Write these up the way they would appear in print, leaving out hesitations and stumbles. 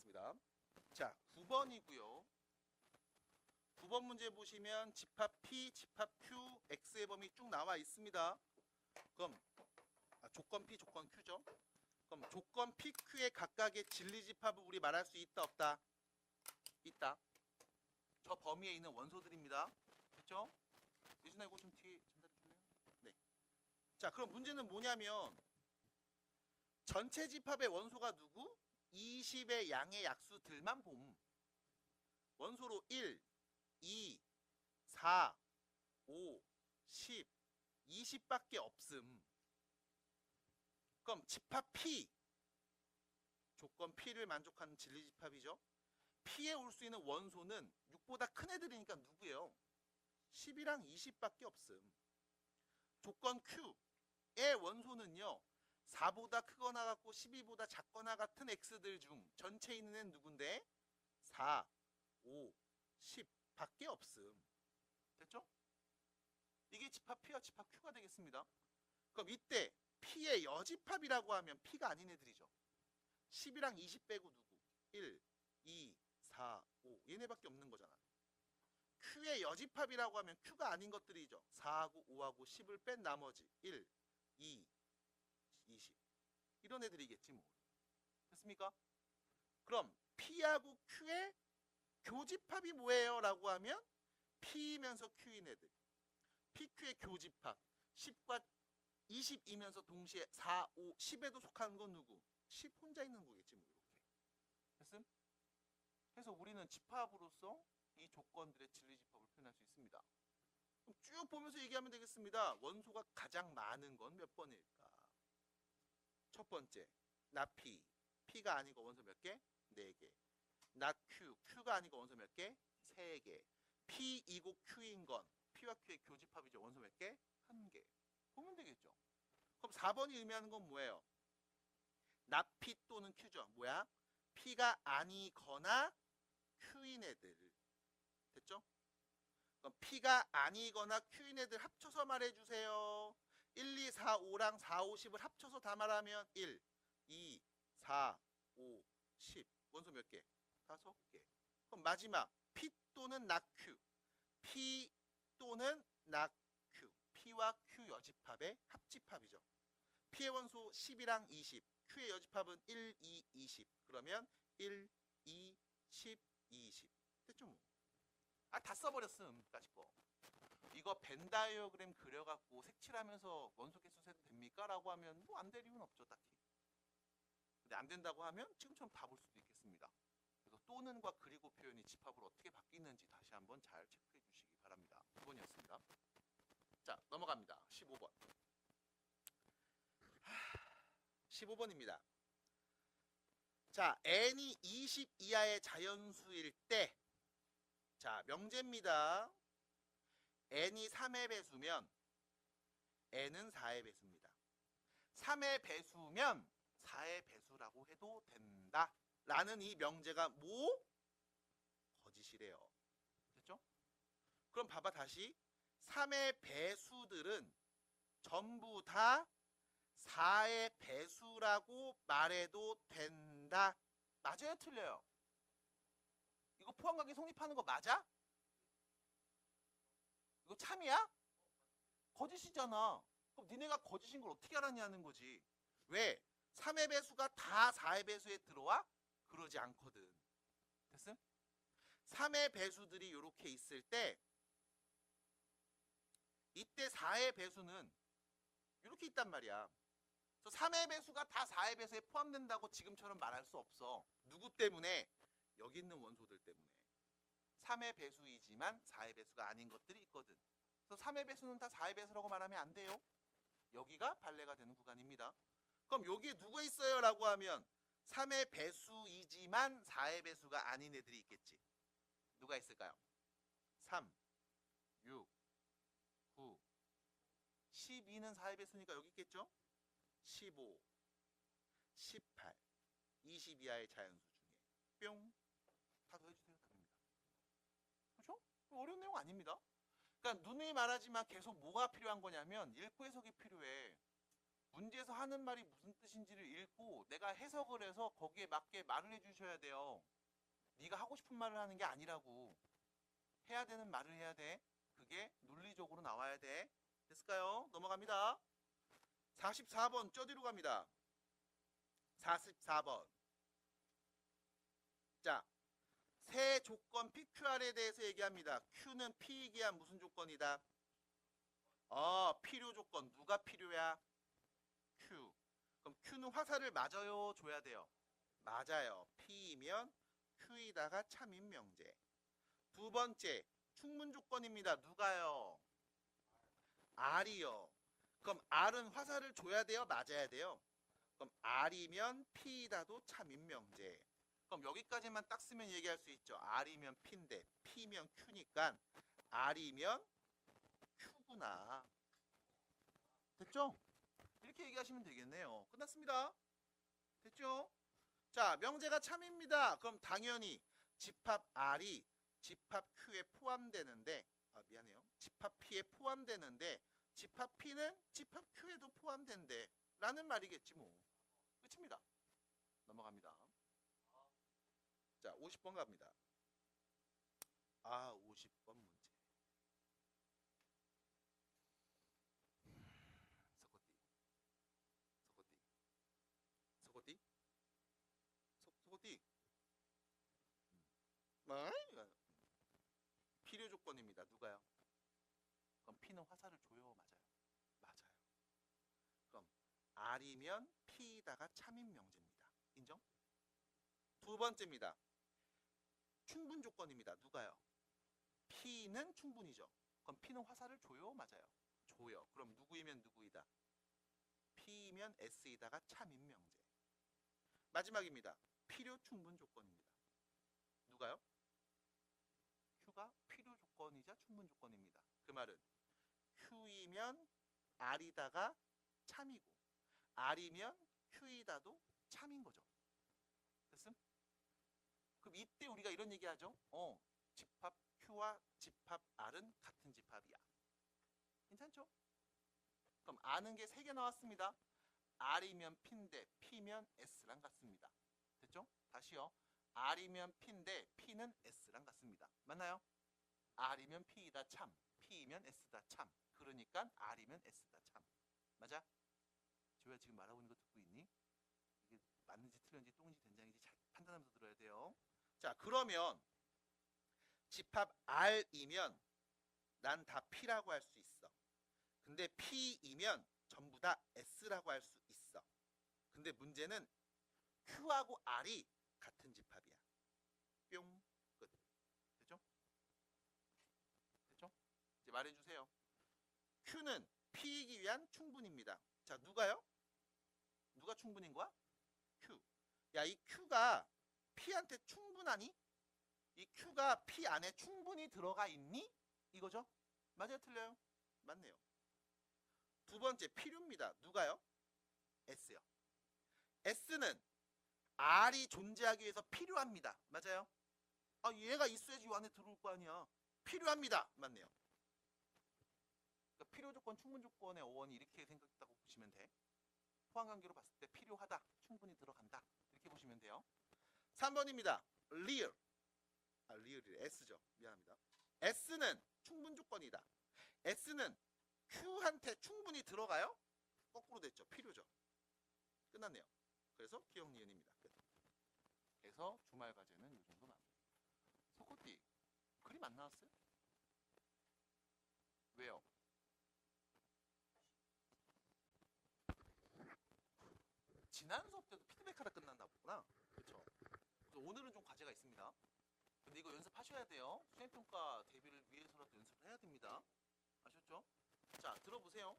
하겠습니다. 자, 9번이고요. 9번 문제 보시면 집합 P, 집합 Q, X의 범위 쭉 나와 있습니다. 그럼 조건 P, 조건 Q죠. 그럼 조건 P, Q의 각각의 진리집합을 우리 말할 수 있다, 없다? 있다. 저 범위에 있는 원소들입니다. 그렇죠? 예준아 이거 좀 뒤에 전달해줄래요? 네. 자, 그럼 문제는 뭐냐면 전체 집합의 원소가 누구? 20의 양의 약수들만 봄. 원소로 1, 2, 4, 5, 10, 20밖에 없음. 그럼 집합 P, 조건 P를 만족하는 진리집합이죠. P에 올 수 있는 원소는 6보다 큰 애들이니까 누구예요? 10이랑 20밖에 없음. 조건 Q의 원소는요. 4보다 크거나 같고 12보다 작거나 같은 X들 중 전체에 있는 애는 누군데? 4, 5, 10 밖에 없음. 됐죠? 이게 집합 P와 집합 Q가 되겠습니다. 그럼 이때 P의 여집합이라고 하면 P가 아닌 애들이죠. 10이랑 20 빼고 누구? 1, 2, 4, 5 얘네밖에 없는 거잖아. Q의 여집합이라고 하면 Q가 아닌 것들이죠. 4하고 5하고 10을 뺀 나머지 1, 2, 20 이런 애들이겠지 뭐. 됐습니까? 그럼 P하고 Q의 교집합이 뭐예요? 라고 하면 P이면서 Q인 애들. PQ의 교집합 10과 20이면서 동시에 4, 5, 10에도 속하는 건 누구? 10 혼자 있는 거겠지 뭐 이렇게. 됐음? 그래서 우리는 집합으로서 이 조건들의 진리집합을 표현할 수 있습니다. 그럼 쭉 보면서 얘기하면 되겠습니다. 원소가 가장 많은 건 몇 번일까? 첫 번째, 나 P. P가 아니고 원소 몇 개? 4개. 나 Q. Q가 아니고 원소 몇 개? 3개. P이고 Q인 건 P와 Q의 교집합이죠. 원소 몇 개? 1개. 보면 되겠죠. 그럼 4번이 의미하는 건 뭐예요? 나 P 또는 Q죠. 뭐야? P가 아니거나 Q인 애들. 됐죠? 그럼 P가 아니거나 Q인 애들 합쳐서 말해주세요. 1, 2, 4, 5랑 4, 5, 10을 합쳐서 다 말하면 1, 2, 4, 5, 10. 원소 몇 개? 5개. 그럼 마지막 P 또는 나 Q. P 또는 나 Q. P와 Q 여집합의 합집합이죠. P의 원소 10이랑 20. Q의 여집합은 1, 2, 20. 그러면 1, 2, 10, 20. 됐죠 뭐. 다 써버렸음. 까짓 거. 이거 벤 다이어그램 그려갖고 색칠하면서 원소 개수 세도 됩니까? 라고 하면 뭐 안 될 이유는 없죠 딱히. 근데 안 된다고 하면 지금처럼 다 볼 수도 있겠습니다. 그래서 또는과 그리고 표현이 집합으로 어떻게 바뀌는지 다시 한번 잘 체크해 주시기 바랍니다. 9번이었습니다. 자, 넘어갑니다. 15번. 15번입니다. 자, n이 20 이하의 자연수일 때, 자, 명제입니다. n이 3의 배수면 n은 4의 배수입니다. 3의 배수면 4의 배수라고 해도 된다. 라는 이 명제가 뭐? 거짓이래요. 됐죠? 그럼 봐봐 다시. 3의 배수들은 전부 다 4의 배수라고 말해도 된다. 맞아요? 틀려요? 이거 포함관계 성립하는 거 맞아? 이거 참이야? 거짓이잖아. 그럼 니네가 거짓인 걸 어떻게 알았냐는 거지. 왜? 3의 배수가 다 4의 배수에 들어와? 그러지 않거든. 됐음? 3의 배수들이 이렇게 있을 때 이때 4의 배수는 이렇게 있단 말이야. 그래서 3의 배수가 다 4의 배수에 포함된다고 지금처럼 말할 수 없어. 누구 때문에? 여기 있는 원소들 때문에. 3의 배수이지만 4의 배수가 아닌 것들이 있거든. 그래서 3의 배수는 다 4의 배수라고 말하면 안 돼요. 여기가 발레가 되는 구간입니다. 그럼 여기에 누가 있어요? 라고 하면 3의 배수이지만 4의 배수가 아닌 애들이 있겠지. 누가 있을까요? 3, 6, 9, 12는 4의 배수니까 여기 있겠죠? 15, 18, 20 이하의 자연수 중에 뿅! 다 더해주세요. 답입니다. 그렇죠? 어려운 내용 아닙니다. 그러니까 누누이 말하지만 계속 뭐가 필요한 거냐면 읽고 해석이 필요해. 문제에서 하는 말이 무슨 뜻인지를 읽고 내가 해석을 해서 거기에 맞게 말을 해주셔야 돼요. 네가 하고 싶은 말을 하는 게 아니라고. 해야 되는 말을 해야 돼. 그게 논리적으로 나와야 돼. 됐을까요? 넘어갑니다. 44번 저 뒤로 갑니다. 44번. 자, 세 조건 PQR에 대해서 얘기합니다. Q는 P에 기한 무슨 조건이다? 필요 조건. 누가 필요야? Q. 그럼 Q는 화살을 맞아요? 줘야 돼요? 맞아요. P이면 Q이다가 참인 명제. 두 번째, 충분 조건입니다. 누가요? R이요. 그럼 R은 화살을 줘야 돼요? 맞아야 돼요? 그럼 R이면 P이다도 참인 명제. 그럼 여기까지만 딱 쓰면 얘기할 수 있죠. R이면 P인데 P면 Q니까 R이면 Q구나. 됐죠? 이렇게 얘기하시면 되겠네요. 끝났습니다. 됐죠? 자, 명제가 참입니다. 그럼 당연히 집합 R이 집합 Q에 포함되는데, 미안해요. 집합 P에 포함되는데 집합 P는 집합 Q에도 포함된대 라는 말이겠지 뭐. 끝입니다. 넘어갑니다. 자, 50번 갑니다. 50번 문제. 서거띠. 서거띠. 필요 조건입니다. 누가요? 그럼 P는 화살을 줘요? 맞아요? 맞아요. 그럼 R이면 P다가 참인 명제입니다. 인정? 두 번째입니다. 충분 조건입니다. 누가요? P는 충분이죠. 그럼 P는 화살을 줘요? 맞아요? 줘요. 그럼 누구이면 누구이다? P이면 S이다가 참인 명제. 마지막입니다. 필요 충분 조건입니다. 누가요? Q가 필요 조건이자 충분 조건입니다. 그 말은 Q이면 R이다가 참이고 R이면 Q이다도 참인 거죠. 됐음? 그럼 이때 우리가 이런 얘기 하죠. 집합 Q와 집합 R은 같은 집합이야. 괜찮죠? 그럼 아는 게 3개 나왔습니다. R이면 P인데 P면 S랑 같습니다. 됐죠? 다시요. R이면 P인데 P는 S랑 같습니다. 맞나요? R이면 P이다 참, P이면 S다 참. 그러니까 R이면 S다 참. 맞아? 조야 지금 말하고 있는 거 듣고 있니? 이게 맞는지 틀렸는지 똥인지 된장인지 잘 판단하면서 들어야 돼요. 자, 그러면 집합 R이면 난 다 P라고 할 수 있어. 근데 P이면 전부 다 S라고 할 수 있어. 근데 문제는 Q하고 R이 같은 집합이야. 뿅. 끝. 됐죠? 됐죠? 이제 말해주세요. Q는 P이기 위한 충분입니다. 자, 누가요? 누가 충분인 거야? Q. 야, 이 Q가 P한테 충분하니? 이 Q가 P 안에 충분히 들어가 있니? 이거죠? 맞아요? 틀려요? 맞네요. 두 번째, 필요입니다. 누가요? S요. S는 R이 존재하기 위해서 필요합니다. 맞아요? 얘가 있어야지 이 안에 들어올 거 아니야. 필요합니다. 맞네요. 그러니까 필요 조건, 충분 조건의 어원이 이렇게 생겼다고 보시면 돼. 포함관계로 봤을 때 필요하다, 충분히 들어간다. 이렇게 보시면 돼요. 3번입니다. real. 리얼이 S죠. 미안합니다. S는 충분 조건이다. S는 Q한테 충분히 들어가요? 거꾸로 됐죠. 필요죠. 끝났네요. 그래서 기억 니은입니다. 끝. 그래서 주말 과제는 이 정도 나옵니다. 소코띠 그림 안 나왔어요? 왜요? 지난 수업 때도 피드백하다 끝났나 보구나. 그렇죠. 그래서 오늘은 좀 과제가 있습니다. 근데 이거 연습하셔야 돼요. 수행평가 대비를 위해서라도 연습을 해야 됩니다. 아셨죠? 자, 들어보세요.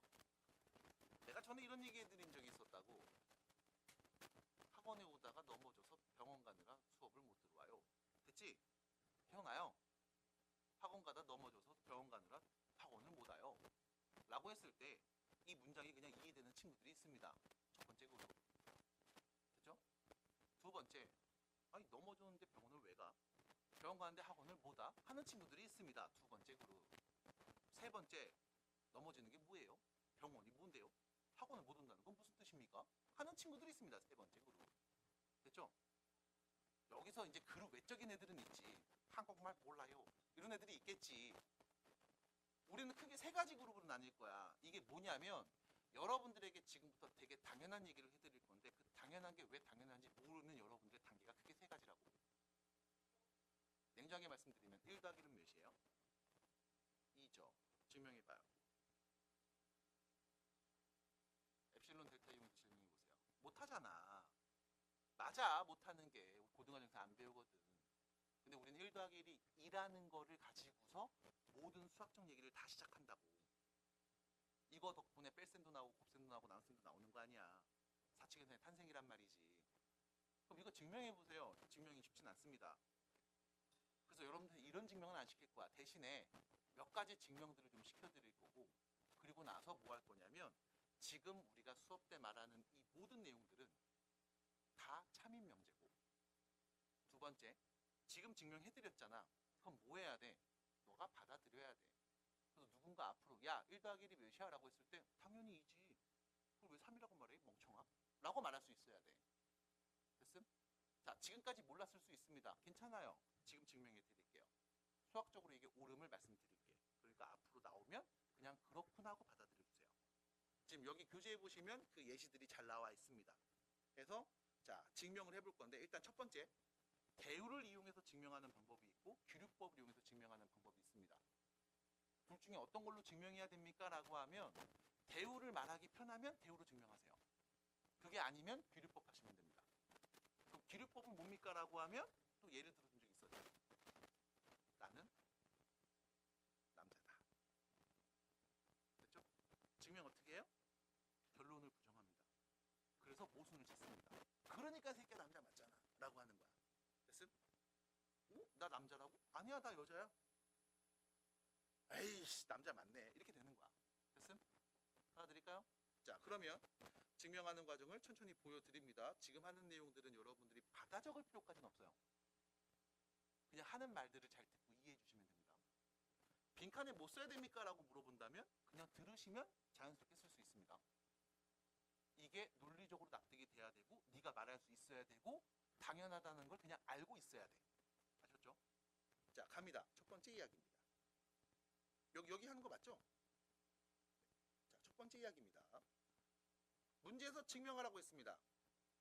내가 전에 이런 얘기 해드린 적이 있었다고. 학원에 오다가 넘어져서 병원 가느라 수업을 못 들어와요. 됐지? 기억나요? 학원 가다 넘어져서 병원 가느라 학원을 못 와요. 라고 했을 때 이 문장이 그냥 이해되는 친구들이 있습니다. 첫 번째 그룹. 됐죠? 두 번째, 아니 넘어졌는데 병원을 왜 가? 병원 가는데 학원을 못 와? 하는 친구들이 있습니다. 두 번째 그룹. 세 번째, 넘어지는 게 뭐예요? 병원이 뭔데요? 학원을 못 온다는 건 무슨 뜻입니까? 하는 친구들이 있습니다. 세 번째 그룹. 됐죠? 여기서 이제 그룹 외적인 애들은 있지. 한국말 몰라요. 이런 애들이 있겠지. 우리는 크게 세 가지 그룹으로 나뉠 거야. 이게 뭐냐면 여러분들에게 지금부터 되게 당연한 얘기를 해드릴 건데 그 당연한 게 왜 당연한지 모르는 여러분들의 단계가 크게 세 가지라고. 냉정하게 말씀드리면 1 더하기는 몇이에요? 2죠. 증명해봐요. 엡실론 델타 이용해서 증명해보세요. 못하잖아. 맞아. 못하는 게 고등학교에서 안 배우거든. 근데 우리는 1 더하기 1이 2라는 거를 가지고서 모든 수학적 얘기를 다 시작한다고. 이거 덕분에 뺄셈도 나오고 곱셈도 나오고 나눗셈도 나오는 거 아니야. 사칙에서의 탄생이란 말이지. 그럼 이거 증명해보세요. 증명이 쉽진 않습니다. 그래서 여러분들 이런 증명은 안 시킬 거야. 대신에 몇 가지 증명들을 좀 시켜드릴 거고 그리고 나서 뭐 할 거냐면 지금 우리가 수업 때 말하는 이 모든 내용들은 다 참인 명제고 두 번째, 지금 증명해드렸잖아. 그럼 뭐 해야 돼? 너가 받아들여야 돼. 그래서 누군가 앞으로 야 1 더하기 1이 몇이야? 라고 했을 때 당연히 2지. 그걸 왜 3이라고 말해? 멍청아? 라고 말할 수 있어야 돼. 됐음? 자, 지금까지 몰랐을 수 있습니다. 괜찮아요. 지금 증명해 드릴게요. 수학적으로 이게 옳음을 말씀드릴게. 그러니까 앞으로 나오면 그냥 그렇구나 하고 받아들여주세요. 지금 여기 교재에 보시면 그 예시들이 잘 나와 있습니다. 그래서 자, 증명을 해볼 건데 일단 첫 번째, 대우를 이용해서 증명하는 방법이 있고 규律법을 이용해서 증명하는 방법이 있습니다. 둘 중에 어떤 걸로 증명해야 됩니까? 라고 하면 대우를 말하기 편하면 대우로 증명하세요. 그게 아니면 규律법 하시면 됩니다. 그럼 규律법은 뭡니까? 라고 하면 또 예를 들어준 적이 있어요. 나는 남자다. 됐죠? 증명 어떻게 해요? 결론을 부정합니다. 그래서 모순을 찾습니다. 그러니까 새끼야 남자 맞잖아 라고 하는 거야. 됐음? 어? 나 남자라고? 아니야 나 여자야. 에이씨 남자 맞네 이렇게 되는 거야. 됐음? 받아드릴까요? 자 그러면 증명하는 과정을 천천히 보여드립니다. 지금 하는 내용들은 여러분들이 받아 적을 필요까지는 없어요. 그냥 하는 말들을 잘 듣고 이해해 주시면 됩니다. 빈칸에 뭐 써야 됩니까? 라고 물어본다면 그냥 들으시면 자연스럽게 쓸 수 있습니다. 이게 논리적으로 납득이 돼야 되고 네가 말할 수 있어야 되고 당연하다는 걸 그냥 알고 있어야 돼. 아셨죠? 자 갑니다. 첫 번째 이야기입니다. 여기 하는 거 맞죠? 자, 첫 번째 이야기입니다. 문제에서 증명하라고 했습니다.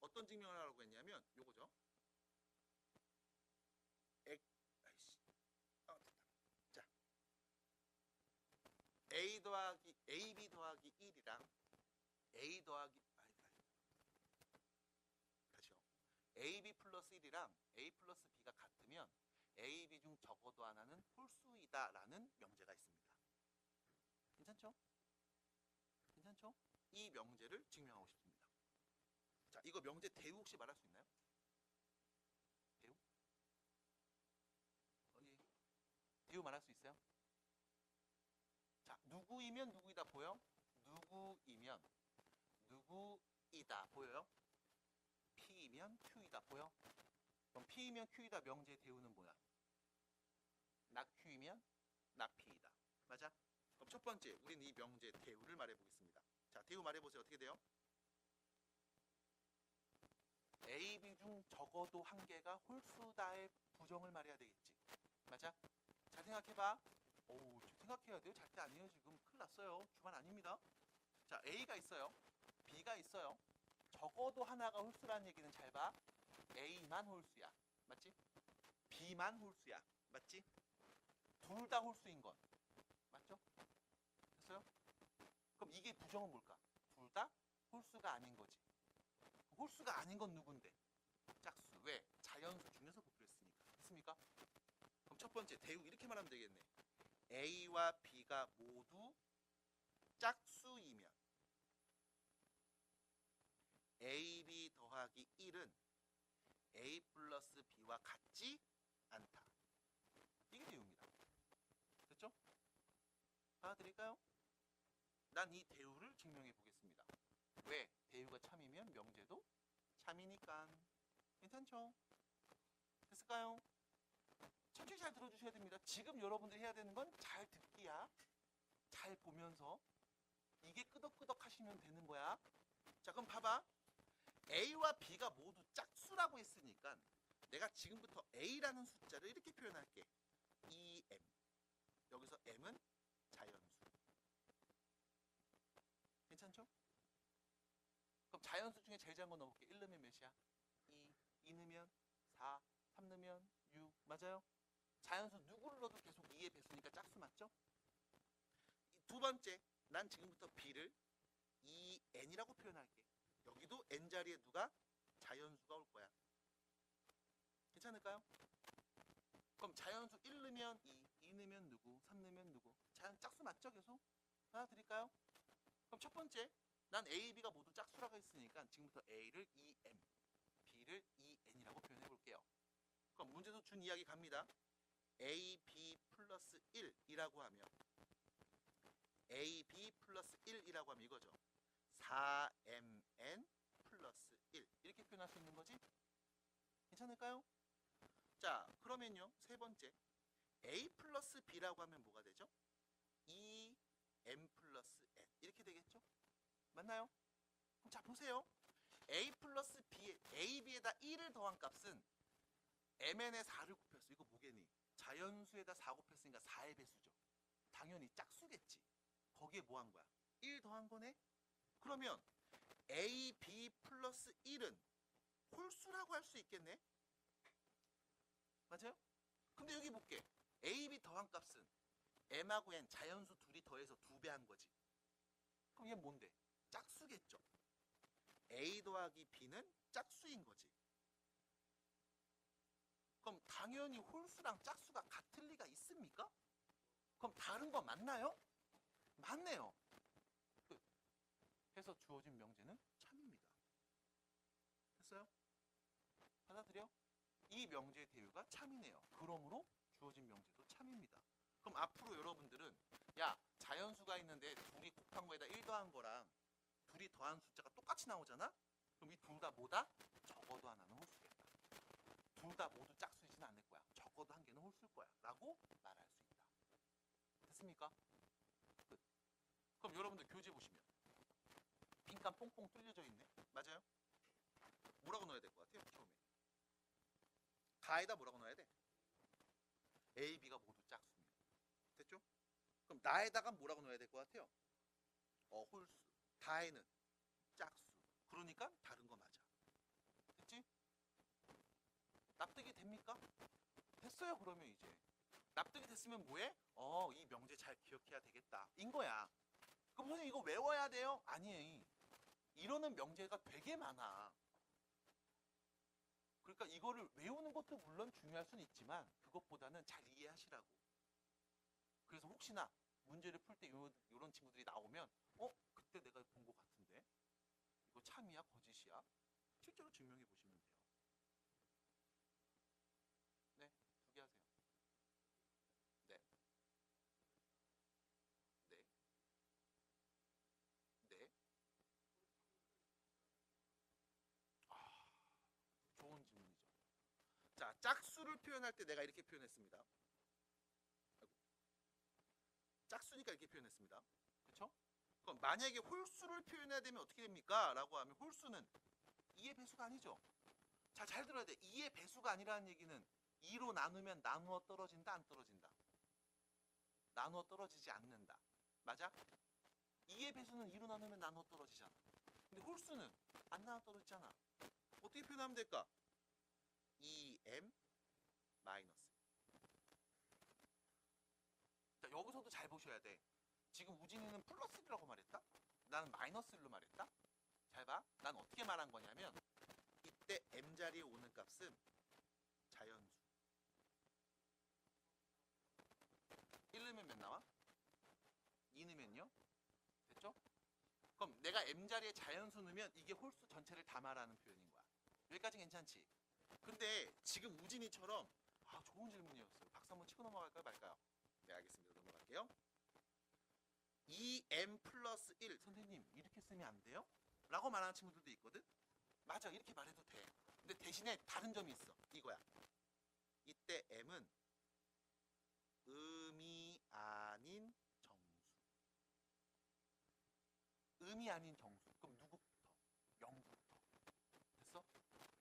어떤 증명을 하라고 했냐면 요거죠. 됐다. 자, AB 더하기 1이랑 A 더하기 다시요. AB 플러스 1이랑 A 플러스 B가 같으면 AB 중 적어도 하나는 홀수이다 라는 명제가 있습니다. 괜찮죠? 괜찮죠? 이 명제를 증명하고 싶습니다. 자, 이거 명제 대우 혹시 말할 수 있나요? 대우? 대우 말할 수 있어요? 자, 누구이면 누구이다 보여? 누구이면 누구이다 보여요? P이면 Q이다 보여? 그럼 P이면 Q이다 명제의 대우는 뭐야? 나 Q이면 나 P이다. 맞아? 그럼 첫 번째, 우리는 이 명제 대우를 말해보겠습니다. 자, 대우 말해보세요. 어떻게 돼요? A, B 중 적어도 한 개가 홀수다의 부정을 말해야 되겠지. 맞아? 잘 생각해봐. 오우, 생각해야 돼요. 잘 때 아니에요. 지금 큰일 났어요. 주말 아닙니다. 자, A가 있어요. B가 있어요. 적어도 하나가 홀수라는 얘기는 잘 봐. A만 홀수야. 맞지? B만 홀수야. 맞지? 둘 다 홀수인 건. 맞죠? 됐어요? 그럼 이게 부정은 뭘까? 둘 다 홀수가 아닌 거지. 홀수가 아닌 건 누군데? 짝수. 왜? 자연수 중에서 곱했으니까. 됐습니까? 그럼 첫 번째 대우 이렇게 말하면 되겠네. A와 B가 모두 짝수이면 AB 더하기 1은 A 플러스 B와 같지 않다. 이게 대우입니다. 됐죠? 받아들일까요? 난 이 대우를 증명해 보겠습니다. 왜? 대우가 참이면 명제도 참이니까. 괜찮죠? 됐을까요? 천천히 잘 들어주셔야 됩니다. 지금 여러분들이 해야 되는 건 잘 듣기야. 잘 보면서 이게 끄덕끄덕 하시면 되는 거야. 자, 그럼 봐봐. A와 B가 모두 짝수라고 했으니까 내가 지금부터 A라는 숫자를 이렇게 표현할게. EM. 여기서 M은 자연수. 괜찮죠? 그럼 자연수 중에 제일 작은 거 넣어볼게. 1 넣으면 몇이야? 2 넣으면 4, 3 넣으면 6. 맞아요? 자연수 누구를 넣어도 계속 2의 배수니까 짝수 맞죠? 두 번째, 난 지금부터 B를 2N이라고 표현할게. 여기도 N 자리에 누가? 자연수가 올 거야. 괜찮을까요? 그럼 자연수 1 넣으면 2 넣으면 누구, 3 넣으면 누구? 자연 짝수 맞죠 계속? 하나 드릴까요? 그럼 첫 번째, 난 A, B가 모두 짝수라고 했으니까 지금부터 A를 2M, B를 2N이라고 표현해 볼게요. 그럼 문제에서 준 이야기 갑니다. A, B 플러스 1이라고 하면 A, B 플러스 1이라고 하면 이거죠. 4MN 플러스 1 이렇게 표현할 수 있는 거지? 괜찮을까요? 자, 그러면요. 세 번째, A 플러스 B라고 하면 뭐가 되죠? 2M 플러스 N 이렇게 되겠죠? 맞나요? 그럼 자, 보세요. A 플러스 B, A, B에다 1을 더한 값은 MN에 4를 곱했어. 이거 뭐겠니? 자연수에다 4 곱했으니까 4의 배수죠. 당연히 짝수겠지. 거기에 뭐 한 거야? 1 더한 거네? 그러면 A, B 플러스 1은 홀수라고 할 수 있겠네? 맞아요? 근데 여기 볼게. A, B 더한 값은 M하고 N 자연수 둘이 더해서 2배 한 거지. 그럼 얘 뭔데? 짝수겠죠. A 더하기 B는 짝수인 거지. 그럼 당연히 홀수랑 짝수가 같을 리가 있습니까? 그럼 다른 거 맞나요? 맞네요. 끝. 해서 주어진 명제는 참입니다. 됐어요? 받아들여? 이 명제의 대유가 참이네요. 그러므로 주어진 명제도 참입니다. 그럼 앞으로 여러분들은 야, 자연수가 있는데 둘이 곱한 거에다 1 더한 거랑 둘이 더한 숫자가 똑같이 나오잖아? 그럼 이 둘 다 뭐다? 적어도 하나는 홀수겠다. 둘 다 모두 짝수이진 않을 거야. 적어도 한 개는 홀수일 거야. 라고 말할 수 있다. 됐습니까? 끝. 그럼 여러분들 교재 보시면 빈칸 뽕뽕 뚫려져 있네. 맞아요? 뭐라고 넣어야 될 것 같아요? 처음에. 가에다 뭐라고 넣어야 돼? A, B가 모두 짝수입니다. 됐죠? 그럼 나에다가 뭐라고 넣어야 될 것 같아요? 홀수. 다에는 짝수. 그러니까 다른 거 맞아. 됐지? 납득이 됩니까? 됐어요. 그러면 이제 납득이 됐으면 뭐해? 이 명제 잘 기억해야 되겠다. 인 거야. 그럼 선생님 이거 외워야 돼요? 아니에요. 이러는 명제가 되게 많아. 그러니까 이거를 외우는 것도 물론 중요할 수는 있지만 그것보다는 잘 이해하시라고. 그래서 혹시나 문제를 풀 때 이런 친구들이 나오면 그때 내가 본 것 같은데 이거 참이야 거짓이야? 실제로 증명해 보시면 돼요. 네, 2개 하세요. 네, 네, 네. 좋은 질문이죠. 자, 짝수를 표현할 때 내가 이렇게 표현했습니다. 아이고. 짝수니까 이렇게 표현했습니다. 그렇죠? 그럼 만약에 홀수를 표현해야 되면 어떻게 됩니까? 라고 하면 홀수는 2의 배수가 아니죠. 자, 잘 들어야 돼. 2의 배수가 아니라는 얘기는 2로 나누면 나누어 떨어진다, 안 떨어진다? 나누어 떨어지지 않는다. 맞아? 2의 배수는 2로 나누면 나누어 떨어지잖아. 근데 홀수는 안 나누어 떨어지잖아. 어떻게 표현하면 될까? 2m 마이너스. 자, 여기서도 잘 보셔야 돼. 지금 우진이는 플러스 1이라고 말했다? 나는 마이너스 1로 말했다? 잘 봐. 난 어떻게 말한 거냐면 이때 m자리에 오는 값은 자연수. 1 넣으면 몇 나와? 2 넣으면요? 됐죠? 그럼 내가 m자리에 자연수 넣으면 이게 홀수 전체를 다 말하는 표현인 거야. 여기까지 괜찮지? 근데 지금 우진이처럼 좋은 질문이었어요. 박수 한번 치고 넘어갈까요? 말까요? 네, 알겠습니다. 넘어갈게요. 2m 플러스 1 선생님 이렇게 쓰면 안 돼요? 라고 말하는 친구들도 있거든? 맞아, 이렇게 말해도 돼. 근데 대신에 다른 점이 있어. 이거야. 이때 m은 음이 아닌 정수. 음이 아닌 정수. 그럼 누구부터? 0부터. 됐어?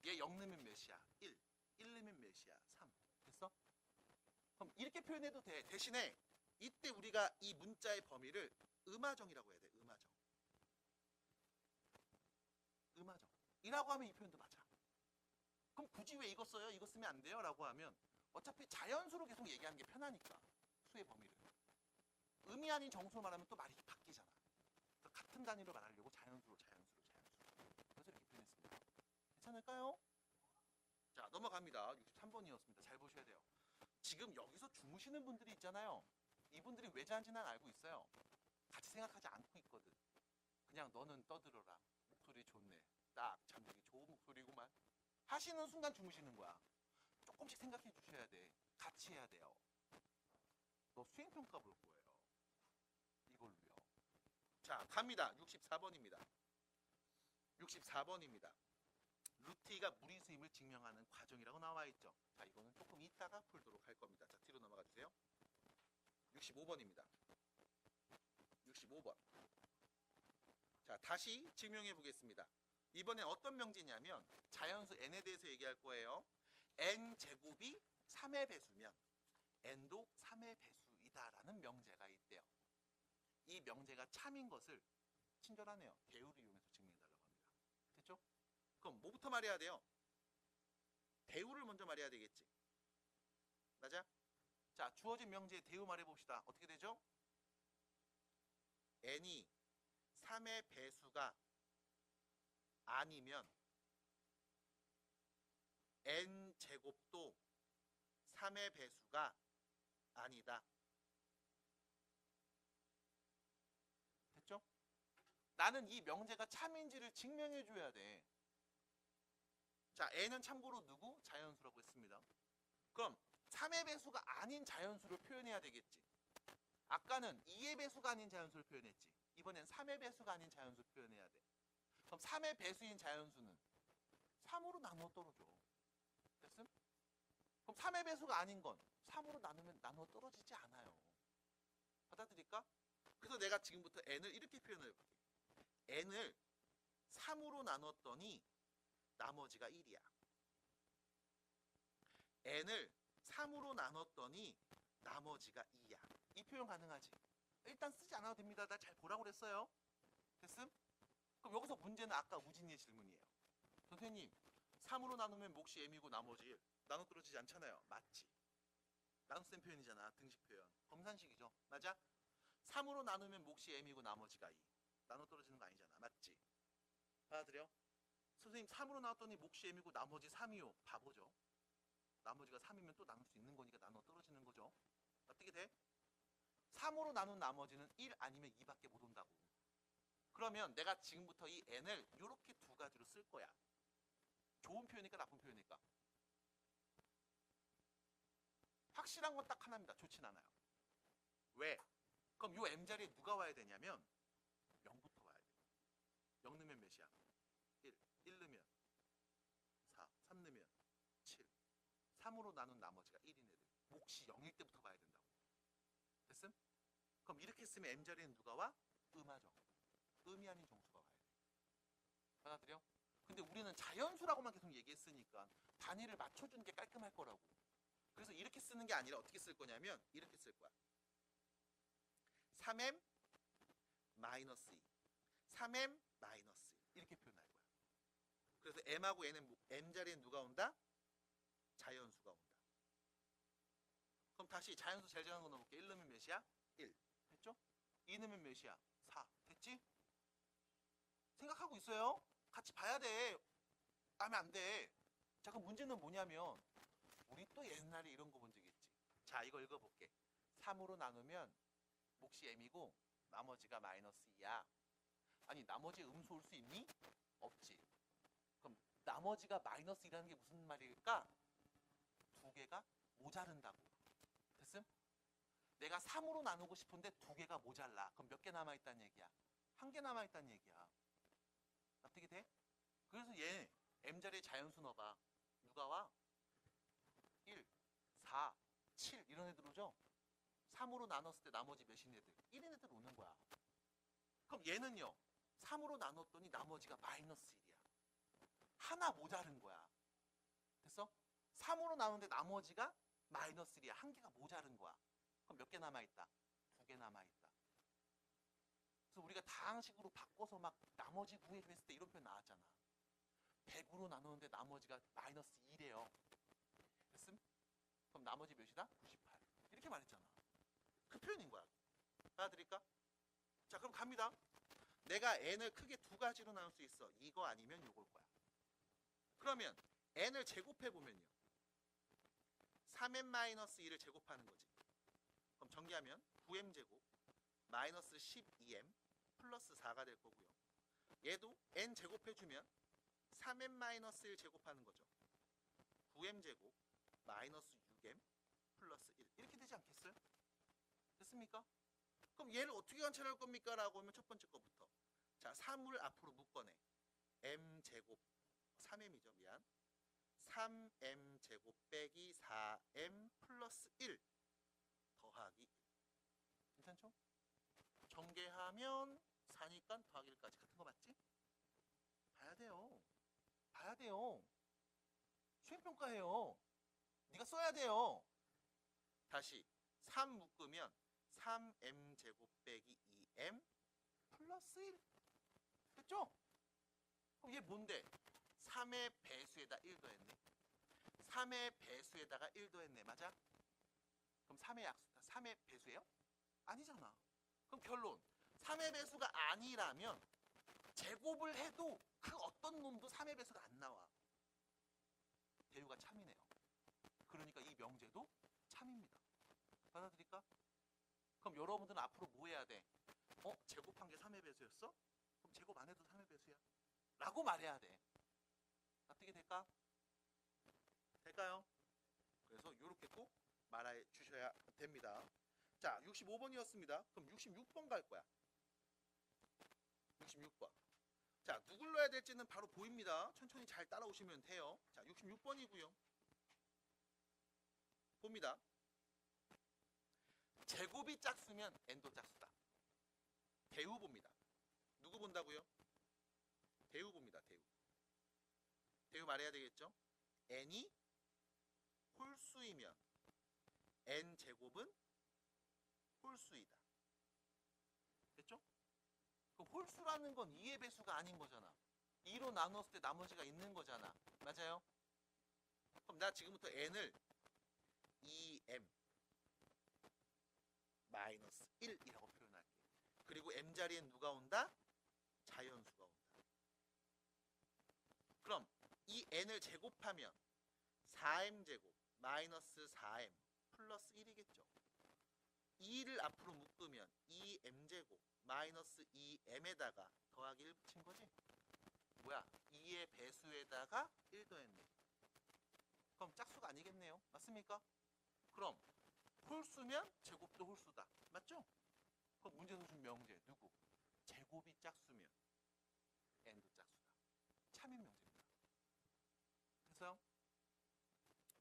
얘 0 넣으면 몇이야? 1. 1 넣으면 몇이야? 3. 됐어? 그럼 이렇게 표현해도 돼. 대신에 이때 우리가 이 문자의 범위를 음화정이라고 해야 돼. 음화정. 음화정. 이라고 하면 이 표현도 맞아. 그럼 굳이 왜 이거 써요? 이거 쓰면 안 돼요? 라고 하면 어차피 자연수로 계속 얘기하는 게 편하니까. 수의 범위를. 음이 아닌 정수로 말하면 또 말이 바뀌잖아. 그래서 같은 단위로 말하려고 자연수로. 그래서 이렇게 표현했습니다. 괜찮을까요? 자, 넘어갑니다. 63번이었습니다. 잘 보셔야 돼요. 지금 여기서 주무시는 분들이 있잖아요. 이분들이 왜 자는지 난 알고 있어요. 같이 생각하지 않고 있거든. 그냥 너는 떠들어라. 목소리 좋네. 딱 잠들기 좋은 목소리구만. 하시는 순간 주무시는 거야. 조금씩 생각해 주셔야 돼. 같이 해야 돼요. 너 수행평가 볼 거예요. 이걸로요. 자, 갑니다. 64번입니다. 64번입니다. 루티가 무리수임을 증명하는 과정이라고 나와 있죠. 자, 이거는 조금 이따가 풀도록 할 겁니다. 자, 뒤로 넘어가 주세요. 65번입니다. 65번. 자, 다시 증명해 보겠습니다. 이번엔 어떤 명제냐면 자연수 n에 대해서 얘기할 거예요. n제곱이 3의 배수면 n도 3의 배수이다라는 명제가 있대요. 이 명제가 참인 것을 친절하네요. 대우를 이용해서 증명해달라고 합니다. 됐죠? 그럼 뭐부터 말해야 돼요? 대우를 먼저 말해야 되겠지. 맞아? 자, 주어진 명제의 대우 말해봅시다. 어떻게 되죠? n이 3의 배수가 아니면 n제곱도 3의 배수가 아니다. 됐죠? 나는 이 명제가 참인지를 증명해 줘야 돼. 자, n은 참고로 누구? 자연수라고 했습니다. 그럼 3의 배수가 아닌 자연수를 표현해야 되겠지. 아까는 2의 배수가 아닌 자연수를 표현했지. 이번엔 3의 배수가 아닌 자연수를 표현해야 돼. 그럼 3의 배수인 자연수는 3으로 나누어 떨어져. 됐음? 그럼 3의 배수가 아닌 건 3으로 나누면 나누어 떨어지지 않아요. 받아들일까? 그래서 내가 지금부터 n을 이렇게 표현을 해볼게. n을 3으로 나눴더니 나머지가 1이야. n을 3으로 나눴더니 나머지가 2야. 이 표현 가능하지? 일단 쓰지 않아도 됩니다. 나 잘 보라고 그랬어요. 됐음? 그럼 여기서 문제는 아까 우진이의 질문이에요. 선생님, 3으로 나누면 몫이 m이고 나머지 1. 나눠 떨어지지 않잖아요. 맞지? 나눗셈 표현이잖아. 등식 표현. 검산식이죠. 맞아? 3으로 나누면 몫이 m이고 나머지가 2. 나눠 떨어지는 거 아니잖아. 맞지? 받아들여? 선생님, 3으로 나눴더니 몫이 m이고 나머지 3이요. 바보죠. 나머지가 3이면 또 나눌 수 있는 거니까 나눠 떨어지는 거죠. 어떻게 돼? 3으로 나눈 나머지는 1 아니면 2밖에 못 온다고. 그러면 내가 지금부터 이 n을 이렇게 두 가지로 쓸 거야. 좋은 표현일까 나쁜 표현일까? 확실한 건 딱 하나입니다. 좋진 않아요. 왜? 그럼 요 m자리에 누가 와야 되냐면 0부터 와야 돼. 0 넣으면 몇이야? 1. 1 넣으면 4. 3 넣으면 7. 3으로 나눈 나머지가 1인 애들. 몫이 0일 때부터 봐야 된다고. 됐음? 그럼 이렇게 쓰면 m자리에는 누가 와? 음하죠. 음이 아닌 정수가 와야 돼. 받아들여? 근데 우리는 자연수라고만 계속 얘기했으니까 단위를 맞춰주는 게 깔끔할 거라고. 그래서 이렇게 쓰는 게 아니라 어떻게 쓸 거냐면 이렇게 쓸 거야. 3m 마이너스 2. 3m 마이너스 2. 이렇게 표현할 거야. 그래서 m하고 n은 m자리엔 누가 온다? 자연수가 온다. 그럼 다시 자연수 제일 작은 거 넣어볼게. 1 넣으면 몇이야? 1. 됐죠? 2 넣으면 몇이야? 4. 됐지? 생각하고 있어요? 같이 봐야 돼. 하면 안 돼. 자, 그럼 문제는 뭐냐면 우리 또 옛날에 이런 거 본 적 있지. 자, 이거 읽어볼게. 3으로 나누면 몫이 m이고 나머지가 마이너스 2야. 아니, 나머지 음수 올 수 있니? 없지. 그럼 나머지가 마이너스 2라는 게 무슨 말일까? 두 개가 모자른다고. 됐음? 내가 3으로 나누고 싶은데 두 개가 모자라. 그럼 몇 개 남아있다는 얘기야? 한 개 남아있다는 얘기야. 납득이 돼? 그래서 얘 m자리에 자연수 넣어봐. 누가 와? 1, 4, 7 이런 애들 오죠? 3으로 나눴을 때 나머지 몇인 애들? 1인 애들 오는 거야. 그럼 얘는요? 3으로 나눴더니 나머지가 마이너스 1이야. 하나 모자른 거야. 됐어? 3으로 나누는데 나머지가 마이너스 1이야. 한 개가 모자른 거야. 그럼 몇 개 남아있다? 2개 남아있다. 그래서 우리가 다항식으로 바꿔서 막 나머지 구해줘 했을 때 이런 표현 나왔잖아. 100으로 나누는데 나머지가 마이너스 2래요. 됐음? 그럼 나머지 몇이다? 98. 이렇게 말했잖아. 그 표현인 거야. 알아들을까? 자, 그럼 갑니다. 내가 n을 크게 두 가지로 나눌 수 있어. 이거 아니면 요걸 거야. 그러면 n을 제곱해보면요. 3m-1을 제곱하는 거지. 그럼 정리하면 9m제곱 마이너스 12m 플러스 4가 될 거고요. 얘도 n 제곱해주면 3m-1 제곱하는 거죠. 9m제곱 마이너스 6m 플러스 1 이렇게 되지 않겠어요? 됐습니까? 그럼 얘를 어떻게 관찰할 겁니까? 라고 하면 첫 번째 거부터. 자, 3을 앞으로 묶어내. m제곱 3m이죠. 미안. 3m제곱 빼기 4m 플러스 1 더하기 1. 괜찮죠? 전개하면 4니까 더하기 1까지 같은 거 맞지? 봐야 돼요. 봐야 돼요. 수행평가해요. 네가 써야 돼요. 다시 3 묶으면 3m제곱 빼기 2m 플러스 1 됐죠? 그럼 얘 뭔데? 3의 배수에다 1 더했네. 3의 배수에다가 1 더했네. 맞아? 그럼 3의 배수예요? 아니잖아. 그럼 결론 3의 배수가 아니라면 제곱을 해도 그 어떤 놈도 3의 배수가 안 나와. 대우가 참이네요. 그러니까 이 명제도 참입니다. 받아들일까? 그럼 여러분들은 앞으로 뭐 해야 돼? 제곱한 게 3의 배수였어? 그럼 제곱 안 해도 3의 배수야? 라고 말해야 돼. 납득이 될까? 될까요? 그래서 이렇게 꼭 말해 주셔야 됩니다. 자, 65번이었습니다. 그럼 66번 갈 거야. 66번. 자, 누굴 넣어야 될지는 바로 보입니다. 천천히 잘 따라오시면 돼요. 자, 66번이고요. 봅니다. 제곱이 짝수면 n도 짝수다. 대우 봅니다. 누구 본다고요? 대우 봅니다. 대우. 대우 말해야 되겠죠? n이 홀수이면 n제곱은 홀수이다. 됐죠? 그 홀수라는 건 2의 배수가 아닌 거잖아. 2로 나눴을 때 나머지가 있는 거잖아. 맞아요? 그럼 나 지금부터 n을 2m 마이너스 1이라고 표현할게. 그리고 m 자리엔 누가 온다? 자연수가 온다. 그럼 이 n을 제곱하면 4m제곱 마이너스 4m 플러스 1이겠죠. 2를 앞으로 묶으면 2m제곱 마이너스 2m에다가 더하기 1 붙인 거지? 뭐야? 2의 배수에다가 1 더했네. 그럼 짝수가 아니겠네요. 맞습니까? 그럼 홀수면 제곱도 홀수다. 맞죠? 그럼 문제에서 준 명제 누구? 제곱이 짝수면 n도 짝수다. 참인 명제입니다. 그래서요?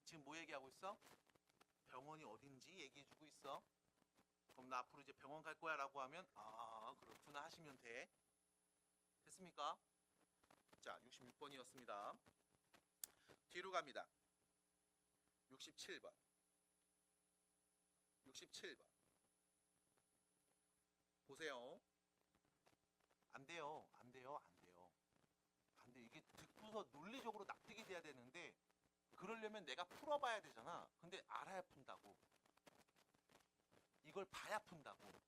지금 뭐 얘기하고 있어? 병원이 어딘지 얘기해주고 있어. 그럼 나 앞으로 이제 병원 갈 거야 라고 하면 그렇구나 하시면 돼. 됐습니까? 자, 66번이었습니다. 뒤로 갑니다. 67번. 67번. 보세요. 안 돼요. 안 돼요. 안 돼요. 안 돼. 이게 듣고서 논리적으로 납득이 돼야 되는데 그러려면 내가 풀어봐야 되잖아. 근데 알아야 푼다고. 이걸 봐야 푼다고.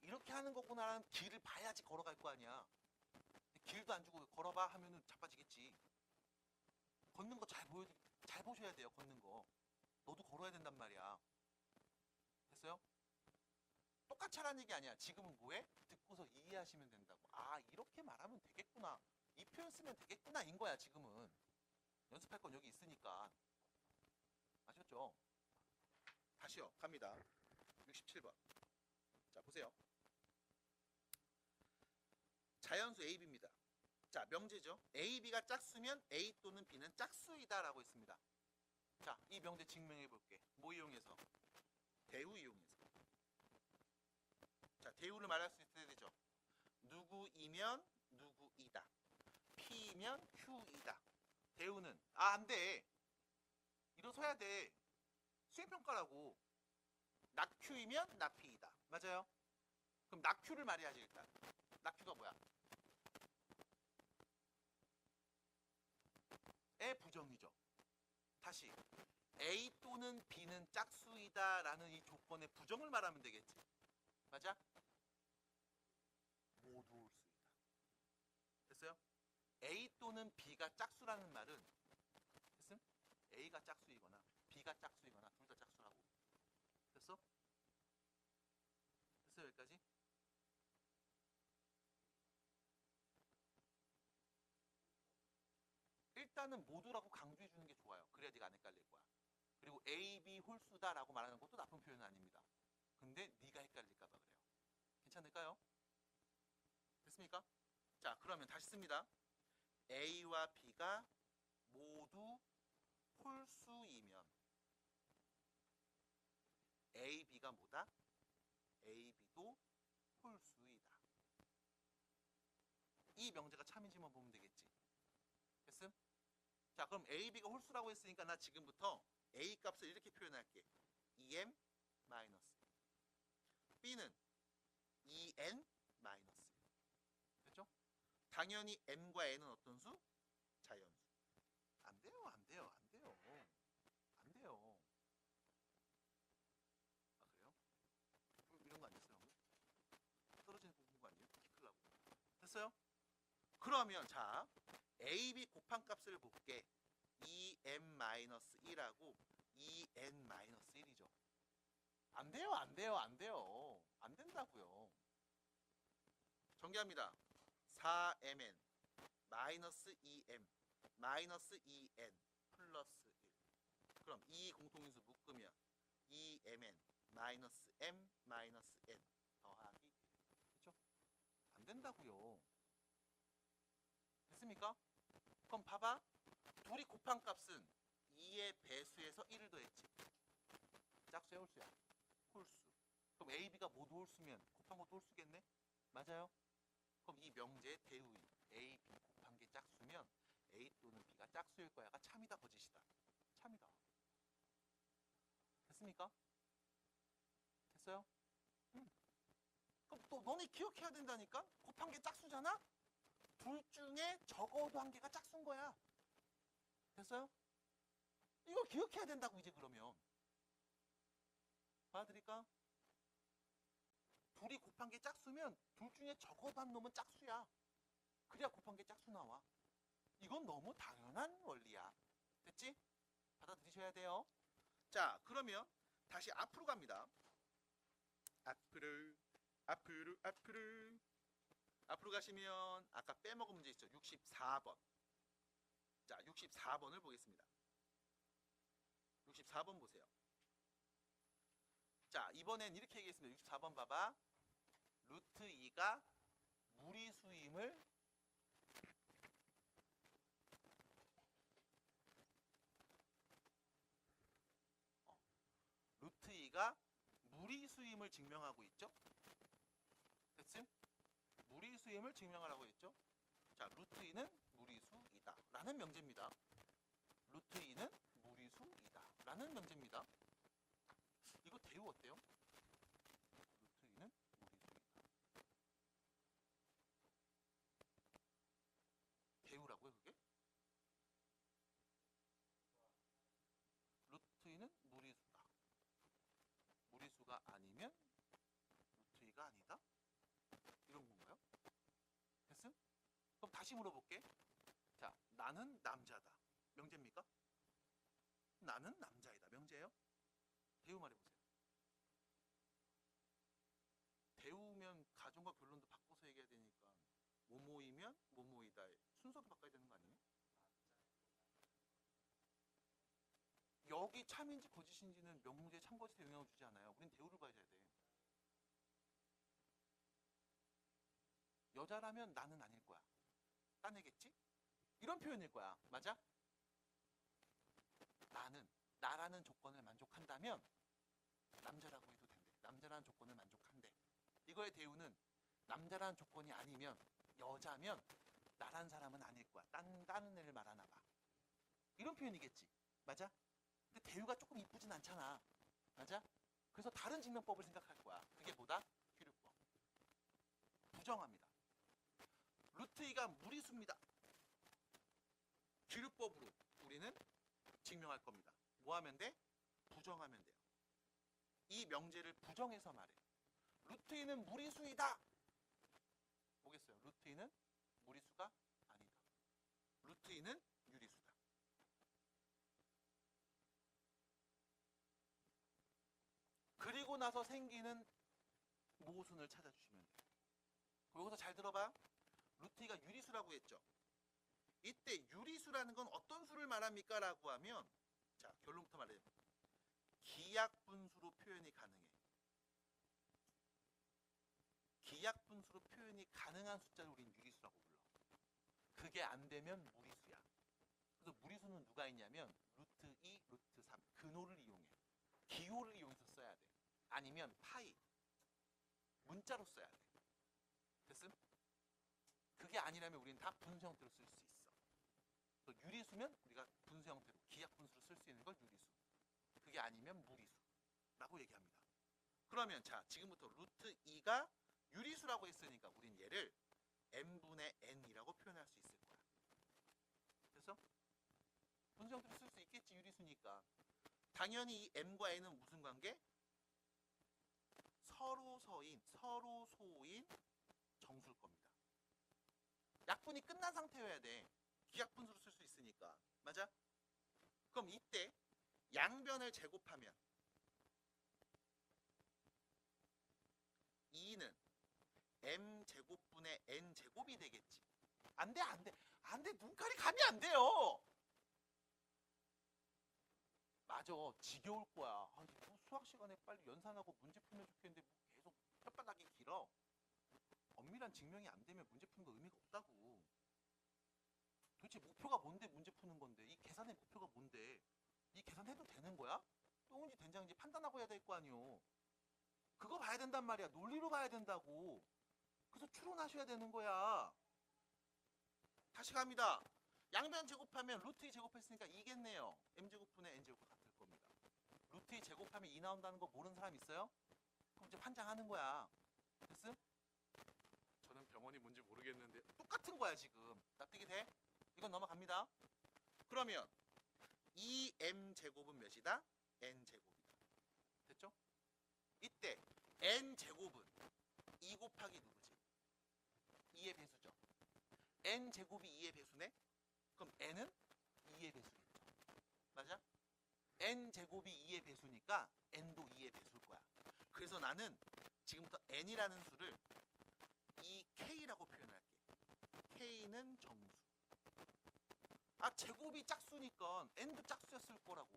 이렇게 하는 거구나라는 길을 봐야지 걸어갈 거 아니야. 길도 안 주고 걸어봐 하면은 자빠지겠지. 걷는 거 잘 보셔야 돼요. 걷는 거. 너도 걸어야 된단 말이야. 됐어요? 똑같이 하라는 얘기 아니야. 지금은 뭐해? 듣고서 이해하시면 된다고. 이렇게 말하면 되겠구나. 이 표현 쓰면 되겠구나 인 거야. 지금은. 연습할 건 여기 있으니까. 아셨죠? 다시요. 갑니다. 67번. 자, 보세요. 자연수 AB입니다. 자, 명제죠. AB가 짝수면 A 또는 B는 짝수이다 라고 했습니다. 자, 이 명제 증명해 볼게. 뭐 이용해서? 대우 이용해서. 자, 대우를 말할 수 있어야 되죠. 누구이면 Q이면 Q이다. 대우는 안 돼. 일어서야 돼. 수행평가라고. not Q이면 not P이다. 맞아요? 그럼 not Q를 말해야지 일단. not Q가 뭐야? 의 부정이죠. 다시 A 또는 B는 짝수이다 라는 이 조건의 부정을 말하면 되겠지. 맞아? 모두 홀수이다. 됐어요? A 또는 B가 짝수라는 말은 됐음? A가 짝수이거나 B가 짝수이거나 둘 다 짝수라고. 됐어? 됐어요 여기까지? 일단은 모두라고 강조해 주는 게 좋아요. 그래야 네가 안 헷갈릴 거야. 그리고 A, B 홀수다라고 말하는 것도 나쁜 표현은 아닙니다. 근데 네가 헷갈릴까 봐 그래요. 괜찮을까요? 됐습니까? 자, 그러면 다시 씁니다. A와 B가 모두 홀수이면 A, B가 뭐다? A, B도 홀수이다. 이 명제가 참인지만 보면 되겠지. 됐음? 자, 그럼 A, B가 홀수라고 했으니까 나 지금부터 A 값을 이렇게 표현할게. 2m 마이너스 B는 2n 마이너스. 됐죠? 당연히 m과 n은 어떤 수? 자연수. 안 돼요, 안 돼요, 안 돼요. 안 돼요. 아, 그래요? 이런 거 아니었어요? 떨어지는 공부 아니에요? 키 크려고. 됐어요? 그러면 자, A, B 곱한 값을 볼게. 2m-1하고 2n-1이죠. 안 돼요, 안 돼요, 안 돼요. 안 된다고요. 정리합니다. 4mn 마이너스 2m 마이너스 2n 플러스 1. 그럼 이 공통인수 묶으면 2mn 마이너스 m 마이너스 n 더하기 1. 그렇죠? 안 된다고요. 됐습니까? 그럼 봐봐. 둘이 곱한 값은 2의 배수에서 1을 더했지. 짝수야 홀수야? 홀수. 그럼 A, B가 모두 홀수면 곱한 것도 홀수겠네? 맞아요? 그럼 이 명제의 대우인 A, B 곱한 게 짝수면 A 또는 B가 짝수일 거야가 참이다 거짓이다? 참이다. 됐습니까? 됐어요? 그럼 또 너네 기억해야 된다니까? 곱한 게 짝수잖아? 둘 중에 적어도 한 개가 짝수인 거야. 됐어요? 이거 기억해야 된다고 이제 그러면. 봐드릴까? 둘이 곱한 게 짝수면 둘 중에 적어도 한 놈은 짝수야. 그래야 곱한 게 짝수 나와. 이건 너무 당연한 원리야. 됐지? 받아들이셔야 돼요. 자, 그러면 다시 앞으로 갑니다. 앞으로 가시면 아까 빼먹은 문제 있죠? 64번. 자, 64번을 보겠습니다. 64번 보세요. 자, 이번엔 이렇게 얘기했습니다. 64번 봐봐. 루트 2가 무리수임을 루트 2가 무리수임을 증명하고 있죠? 됐음? 무리수임을 증명하라고 했죠? 자, 루트 2는 무리수이다 라는 명제입니다. 루트 2는 무리수이다 라는 명제입니다. 이거 대우 어때요? 루트 2는 무리수이다. 대우라고요 그게? 루트 2는 무리수다. 무리수가 아니면 루트 2가 아니다? 이런 건가요? 됐음? 그럼 다시 물어볼게. 자, 나는 남자다. 명제입니까? 나는 남자이다. 명제예요? 대우 말해보세요. 대우면 가정과 결론도 바꿔서 얘기해야 되니까 뭐뭐이면 뭐뭐이다. 순서도 바꿔야 되는 거 아니에요? 여기 참인지 거짓인지는 명문제의 참거짓에 영향을 주지 않아요. 우린 대우를 봐야 돼. 여자라면 나는 아닐 거야. 따내겠지? 이런 표현일 거야. 맞아? 나는 나라는 조건을 만족한다면 남자라고 해도 된대. 남자라는 조건을 만족한대. 이거의 대우는 남자라는 조건이 아니면 여자면 나라는 잘한 사람은 아닐 거야. 다른 애를 말하나 봐. 이런 표현이겠지. 맞아? 근데 대유가 조금 이쁘진 않잖아. 맞아? 그래서 다른 증명법을 생각할 거야. 그게 뭐다? 규律법. 부정합니다. 루트 2가 무리수입니다. 규律법으로 우리는 증명할 겁니다. 뭐 하면 돼? 부정하면 돼요. 이 명제를 부정해서 말해. 루트 2는 무리수이다. 보겠어요. 루트 2는 무리수가 아니다. 루트 2는 유리수다. 그리고 나서 생기는 모순을 찾아주시면 돼요. 여기서 잘 들어봐. 루트 2가 유리수라고 했죠. 이때 유리수라는 건 어떤 수를 말합니까? 라고 하면, 자, 결론부터 말해요. 기약분수로 표현이 가능해. 기약분수로 표현이 가능한 숫자를 우린 유리수라고 불러. 그게 안 되면 무리수야. 그래서 무리수는 누가 있냐면 루트 2, 루트 3 근호를 이용해. 기호를 이용해서 써야 돼. 아니면 파이 문자로 써야 돼. 됐음? 그게 아니라면 우리는 다 분수 형태로 쓸 수 있어. 또 유리수면 우리가 분수 형태로 기약분수로 쓸 수 있는 걸 유리수. 그게 아니면 무리수라고 얘기합니다. 그러면 자, 지금부터 루트 2가 유리수라고 했으니까 우린 얘를 n분의 n이라고 표현할 수 있을 거야. 그래서 분수 형태로 쓸 수 있겠지, 유리수니까. 당연히 이 m과 n은 무슨 관계? 서로 소인 정수일 겁니다. 약분이 끝난 상태여야 돼. 기약분수로 쓸 수 있으니까. 맞아? 그럼 이때 양변을 제곱하면 2는 m제곱분의 n제곱이 되겠지. 안 돼. 눈깔이 감이 안 돼요. 맞아. 지겨울 거야. 수학 시간에 빨리 연산하고 문제 풀면 좋겠는데 계속 혓바닥이 길어. 엄밀한 증명이 안 되면 문제 푸는 거 의미가 없다고. 도대체 목표가 뭔데 문제 푸는 건데? 이 계산의 목표가 뭔데? 이 계산해도 되는 거야? 똥인지 된장인지 판단하고 해야 될 거 아니오. 그거 봐야 된단 말이야. 논리로 봐야 된다고. 그래서 추론하셔야 되는 거야. 다시 갑니다. 양변 제곱하면 루트 2 제곱했으니까 2겠네요. m제곱분의 n제곱과 같을 겁니다. 루트 2 제곱하면 2 나온다는 거 모르는 사람 있어요? 그럼 이제 판장하는 거야. 됐음? 저는 병원이 뭔지 모르겠는데 똑같은 거야 지금. 납득이 돼? 이건 넘어갑니다. 그러면 2m제곱은 몇이다? n제곱이다. 됐죠? 이때 n제곱은 2 곱하기 누구지? 2의 배수죠. n제곱이 2의 배수네? 그럼 n은 2의 배수겠죠. 맞아? n제곱이 2의 배수니까 n도 2의 배수일 거야. 그래서 나는 지금부터 n이라는 수를 2k라고 표현할게. k는 정수. 제곱이 짝수니까 n도 짝수였을 거라고.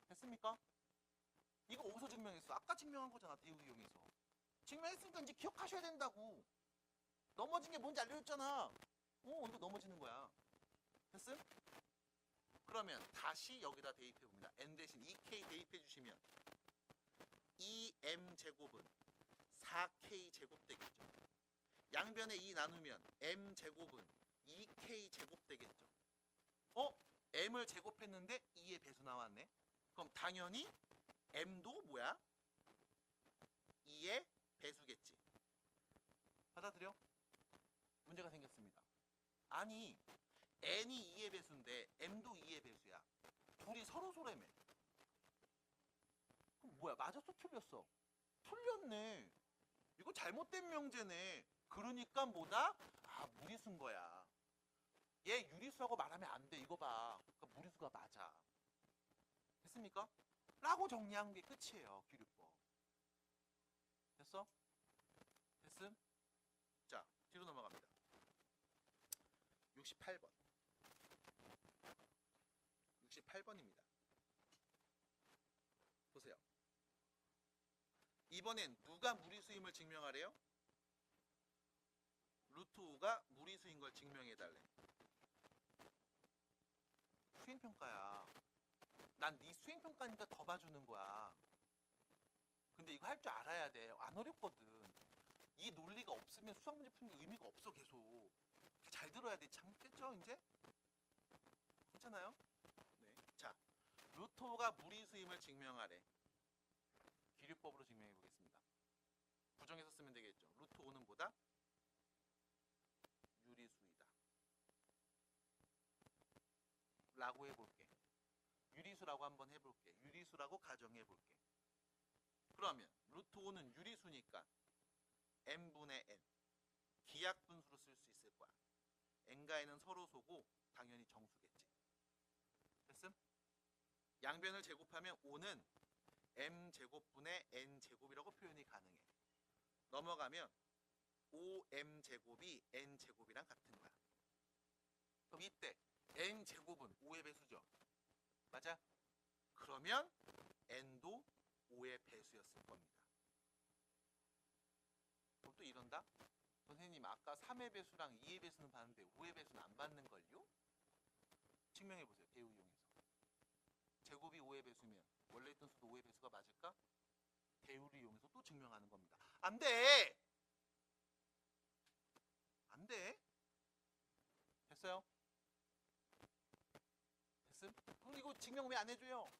됐습니까? 이거 어디서 증명했어? 아까 증명한 거잖아. 대우 이용해서. 증명했으니까 이제 기억하셔야 된다고. 넘어진 게 뭔지 알려줬잖아. 이거 넘어지는 거야. 됐음? 그러면 다시 여기다 대입해 봅니다. n 대신 2k 대입해 주시면 2m제곱은 4k 제곱 되겠죠. 양변에 2 나누면 m제곱은 2k 제곱 되겠죠. m을 제곱했는데 2의 배수 나왔네. 그럼 당연히 m도 뭐야? 2의 배수겠지. 받아들여? 문제가 생겼습니다. 아니 n이 2의 배수인데 m도 2의 배수야. 둘이 서로소라며. 그럼 뭐야? 맞았어? 틀렸어? 틀렸네. 이거 잘못된 명제네. 그러니까 뭐다? 무리수인 거야. 얘 유리수라고 말하면 안 돼. 이거 봐. 그러니까 무리수가 맞아. 됐습니까? 라고 정리한 게 끝이에요. 규律법. 됐어? 됐음? 자, 뒤로 넘어갑니다. 68번. 68번입니다. 보세요. 이번엔 누가 무리수임을 증명하래요? 루트 5가 무리수인 걸 증명해달래. 수행평가야. 난 네 수행평가니까 더 봐주는 거야. 근데 이거 할 줄 알아야 돼. 안 어렵거든. 이 논리가 없으면 수학 문제 푸는 게 의미가 없어. 계속 잘 들어야 돼. 참겠죠 이제? 괜찮아요? 네. 자, 루트 5가 무리수임을 증명하래. 기류법으로 증명해 보겠습니다. 부정해서 쓰면 되겠죠. 루트 5는 뭐다? 유리수이다. 라고 해볼게. 유리수라고 한번 해볼게. 유리수라고 가정해볼게. 그러면 루트 5는 유리수니까 n분의 n 기하분수로 쓸 수 있을 거야. n과 n은 서로 소고 당연히 정수겠지. 됐음? 양변을 제곱하면 5는 m제곱분의 n제곱이라고 표현이 가능해. 넘어가면 5m제곱이 n제곱이랑 같은 거야. 그럼 이때 n제곱은 5의 배수죠. 맞아? 그러면 n도 5의 배수였을 겁니다. 그럼 또 이런다? 선생님 아까 3의 배수랑 2의 배수는 봤는데 5의 배수는 안 받는걸요? 증명해보세요. 대우 이용해서. 제곱이 5의 배수면 원래 있던 수도 5의 배수가 맞을까? 대우를 이용해서 또 증명하는 겁니다. 안 돼! 안 돼? 됐어요? 됐음? 그럼 이거 증명 왜 안 해줘요?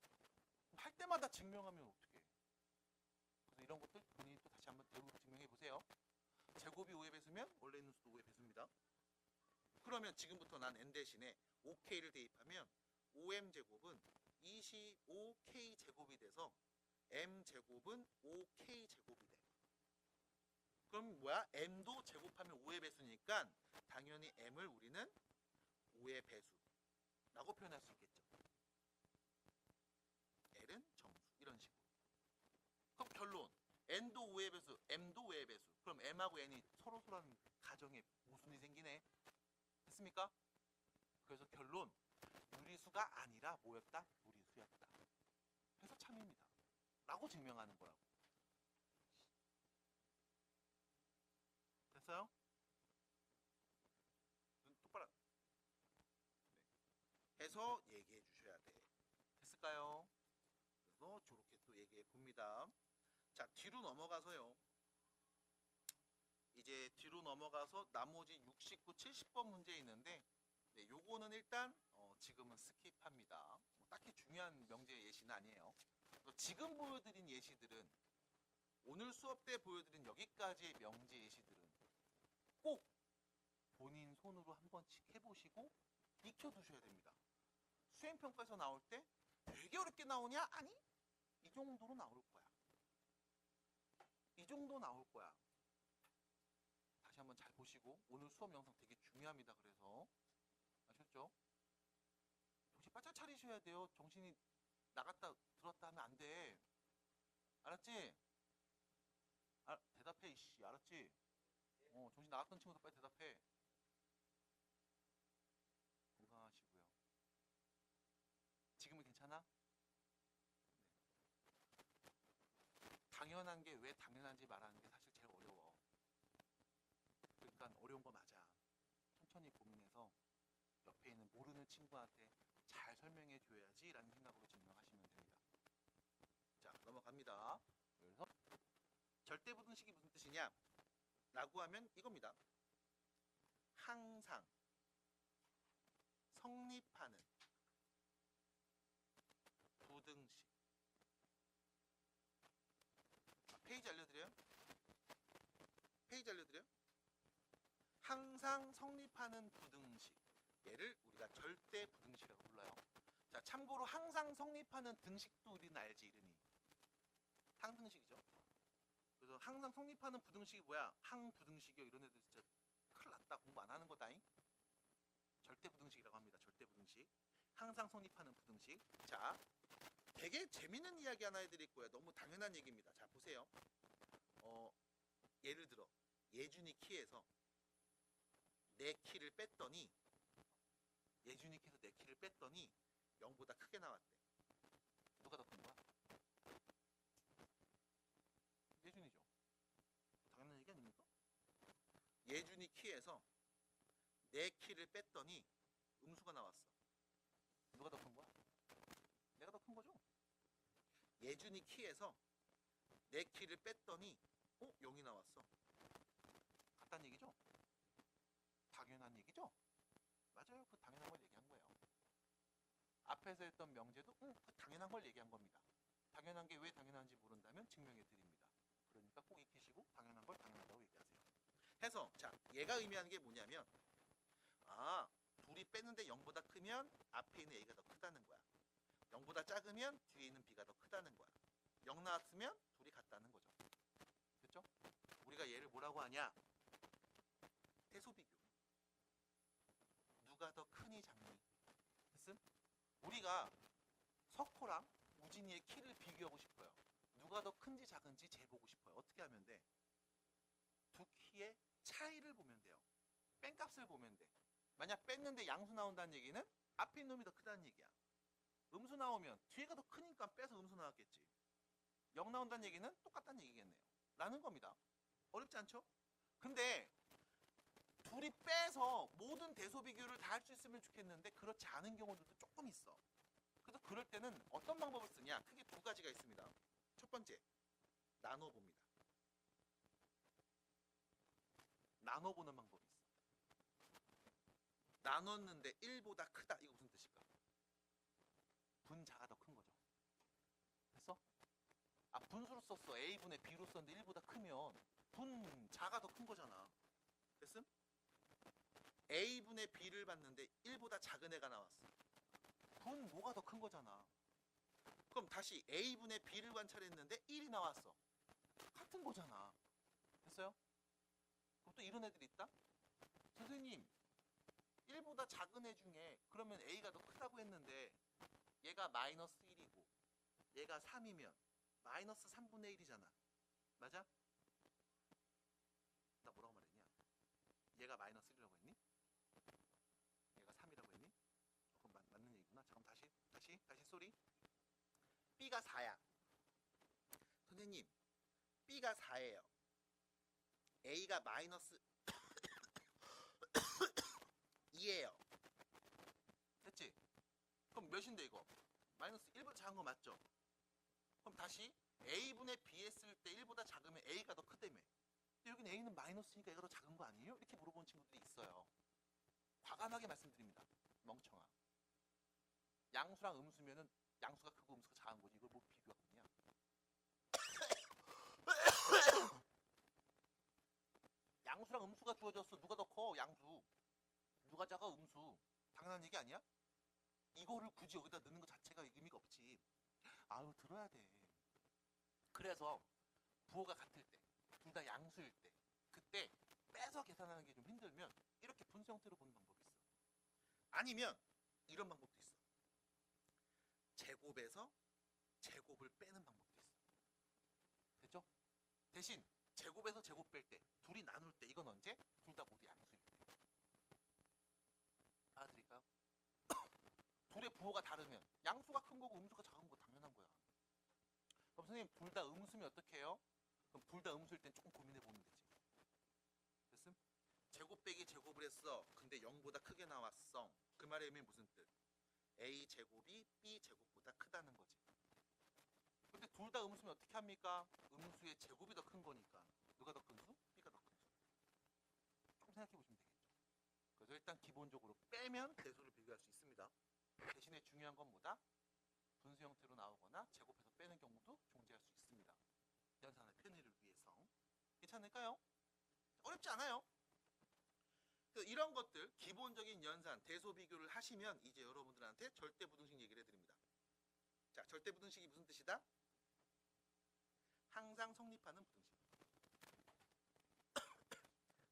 할 때마다 증명하면 어떡해? 그래서 이런 것들 본인이 또 다시 한번 대우로 증명해보세요. 제곱이 5의 배수면 원래 있는 수도 5의 배수입니다. 그러면 지금부터 난 n 대신에 5k를 대입하면 5m제곱은 25k제곱이 돼서 m제곱은 5k제곱이 돼. 그럼 뭐야? m도 제곱하면 5의 배수니까 당연히 m을 우리는 5의 배수라고 표현할 수 있겠죠. L은 정수. 이런 식으로. 그럼 결론. n도 5의 배수, m도 5의 배수. 그럼 m하고 n이 서로서로라는 가정에 모순이 생기네. 됐습니까? 그래서 결론. 유리수가 아니라 뭐였다? 무리수였다. 해서 참입니다. 라고 증명하는 거라고. 됐어요? 눈 똑바로. 네. 해서 얘기해 주셔야 돼. 됐을까요? 그래서 저렇게 또 얘기해 봅니다. 자, 뒤로 넘어가서요. 이제 뒤로 넘어가서 나머지 69, 70번 문제 있는데 네, 요거는 일단 지금은 스킵합니다. 뭐 딱히 중요한 명제 예시는 아니에요. 지금 보여드린 예시들은 오늘 수업 때 보여드린 여기까지의 명제 예시들은 꼭 본인 손으로 한 번씩 해보시고 익혀두셔야 됩니다. 수행평가에서 나올 때 되게 어렵게 나오냐? 아니, 이 정도로 나올 거야. 이 정도 나올 거야. 다시 한번 잘 보시고 오늘 수업 영상 되게 중요합니다. 그래서 아셨죠? 정신 바짝 차리셔야 돼요. 정신이 나갔다 들었다 하면 안 돼. 알았지? 대답해 이씨. 알았지? 정신 나갔던 친구도 빨리 대답해. 건강하시고요. 지금은 괜찮아? 네. 당연한 게 왜 당연한지 말하는 게 사실 제일 어려워. 그러니까 어려운 거 맞아. 천천히 고민해서 옆에 있는 모르는 친구한테 잘 설명해 줘야지 라는 생각으로 증명하시면 됩니다. 자, 넘어갑니다. 그래서 절대부등식이 무슨 뜻이냐? 라고 하면 이겁니다. 항상 성립하는 부등식. 페이지 알려드려요? 페이지 알려드려요? 항상 성립하는 부등식. 얘를 우리가 절대 부등식이라고 불러요. 자, 참고로 항상 성립하는 등식도 우리는 알지, 이름이. 항등식이죠. 그래서 항상 성립하는 부등식이 뭐야? 항부등식이요. 이런 애들 진짜 큰일 났다. 공부 안 하는 거다잉. 절대 부등식이라고 합니다. 절대 부등식. 항상 성립하는 부등식. 자, 되게 재밌는 이야기 하나 해드릴 거예요. 너무 당연한 얘기입니다. 자, 보세요. 예를 들어 예준이 키에서 내 키를 뺐더니 예준이 키에서 내 키를 뺐더니 0보다 크게 나왔대. 누가 더 큰 거야? 예준이죠. 당연한 얘기 아닙니까? 예준이 키에서 내 키를 뺐더니 음수가 나왔어. 누가 더 큰 거야? 내가 더 큰 거죠. 예준이 키에서 내 키를 뺐더니 0이 나왔어. 같다는 얘기죠? 당연한 얘기죠? 맞아요. 그 당연한 걸 얘기한 거예요. 앞에서 했던 명제도 그 당연한 걸 얘기한 겁니다. 당연한 게 왜 당연한지 모른다면 증명해 드립니다. 그러니까 꼭 익히시고 당연한 걸 당연하다고 얘기하세요. 해서 자 얘가 의미하는 게 뭐냐면 아 둘이 뺐는데 0보다 크면 앞에 있는 A가 더 크다는 거야. 0보다 작으면 뒤에 있는 B가 더 크다는 거야. 0 나왔으면 둘이 같다는 거죠. 됐죠? 우리가 얘를 뭐라고 하냐? 대소비교. 누가 더 크니 작니? 됐음? 우리가 석호랑 우진이의 키를 비교하고 싶어요. 누가 더 큰지 작은지 재보고 싶어요. 어떻게 하면 돼? 두 키의 차이를 보면 돼요. 뺀값을 보면 돼. 만약 뺐는데 양수 나온다는 얘기는 앞에 있는 놈이 더 크다는 얘기야. 음수 나오면 뒤에가 더 크니까 빼서 음수 나왔겠지. 0 나온다는 얘기는 똑같다는 얘기겠네요. 라는 겁니다. 어렵지 않죠? 근데 둘이 빼서 모든 대소비교를 다 할 수 있으면 좋겠는데 그렇지 않은 경우들도 조금 있어. 그래서 그럴 때는 어떤 방법을 쓰냐? 크게 두 가지가 있습니다. 첫 번째, 나눠봅니다. 나눠보는 방법이 있어. 나눴는데 1보다 크다. 이거 무슨 뜻일까? 분자가 더 큰 거죠. 됐어? 아, 분수로 썼어. A분의 B로 썼는데 1보다 크면 분자가 더 큰 거잖아. 됐음? A분의 B를 봤는데 1보다 작은 애가 나왔어. 분모가 더 큰 거잖아. 그럼 다시 A분의 B를 관찰했는데 1이 나왔어. 같은 거잖아. 됐어요? 그럼 또 이런 애들이 있다? 선생님, 1보다 작은 애 중에 그러면 A가 더 크다고 했는데 얘가 마이너스 1이고 얘가 3이면 마이너스 3분의 1이잖아. 맞아? 나 뭐라고 말했냐? 얘가 마이너스 1이라고 했니? 얘가 3이라고 했니? 그럼 맞는 얘기구나. 잠깐 다시 쏘리. B가 4야. 선생님, B가 4예요. A가 마이너스 2예요. 됐지? 그럼 몇인데 이거? 마이너스 1보다 작은 거 맞죠? 그럼 다시 A분의 B 했을 때 1보다 작으면 A가 더 크다며. 근데 여기는 A는 마이너스니까 A가 더 작은 거 아니에요? 이렇게 물어보는 친구들이 있어요. 과감하게 말씀드립니다. 멍청아. 양수랑 음수면은 양수가 크고 음수가 작은 거지. 이걸 뭐 비교하겠냐? 양수랑 음수가 주어졌어. 누가 더 커? 양수. 누가 작아? 음수. 당연한 얘기 아니야? 이거를 굳이 여기다 넣는 것 자체가 의미가 없지. 아유, 들어야 돼. 그래서 부호가 같을 때, 둘 다 양수일 때, 그때 빼서 계산하는 게 좀 힘들면 이렇게 분수 형태로 보는 방법이 있어. 아니면 이런 방법도 있어. 제곱에서 제곱을 빼는 방법도 있어. 됐죠? 대신 제곱에서 제곱 뺄 때, 둘이 나눌 때, 이건 언제? 둘 다 모두 양수일 때. 알아드릴까요? 둘의 부호가 다르면 양수가 큰 거고 음수가 작은 거 당연한 거야. 그럼 선생님 둘 다 음수면 어떻게 해요? 그럼 둘 다 음수일 땐 조금 고민해 보면 되지. 됐음? 제곱 빼기 제곱을 했어. 근데 0보다 크게 나왔어. 그 말의 의미는 무슨 뜻? A 제곱이 B 제곱보다 크다는 거지. 근데 둘 다 음수면 어떻게 합니까? 음수의 제곱이 더 큰 거니까. 누가 더 큰 수? B가 더 큰 수. 조금 생각해 보시면 되겠죠. 그래서 일단 기본적으로 빼면 대소를 비교할 수 있습니다. 대신에 중요한 건 뭐다? 분수 형태로 나오거나 제곱해서 빼는 경우도 존재할 수 있습니다. 연산의 편의를 위해서. 괜찮을까요? 어렵지 않아요. 이런 것들 기본적인 연산, 대소 비교를 하시면 이제 여러분들한테 절대부등식 얘기를 해드립니다. 자, 절대부등식이 무슨 뜻이다? 항상 성립하는 부등식.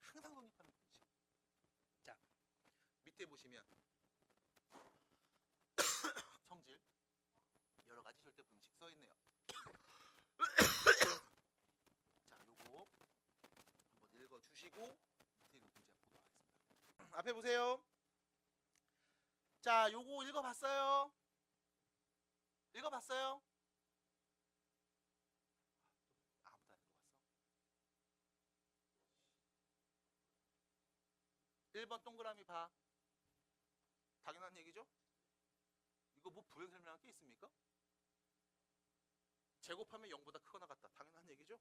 항상 성립하는 부등식. 자, 밑에 보시면 성질 여러 가지 절대부등식 써 있네요. 자, 요거 한번 읽어주시고 밑에 있는 문제 보도록 하겠습니다. 앞에 보세요. 자, 요거 읽어봤어요? 읽어봤어요? 아무도 안 읽어봤어? 1번 동그라미 봐. 당연한 얘기죠? 이거 뭐 부연 설명할 게 있습니까? 제곱하면 0보다 크거나 같다. 당연한 얘기죠?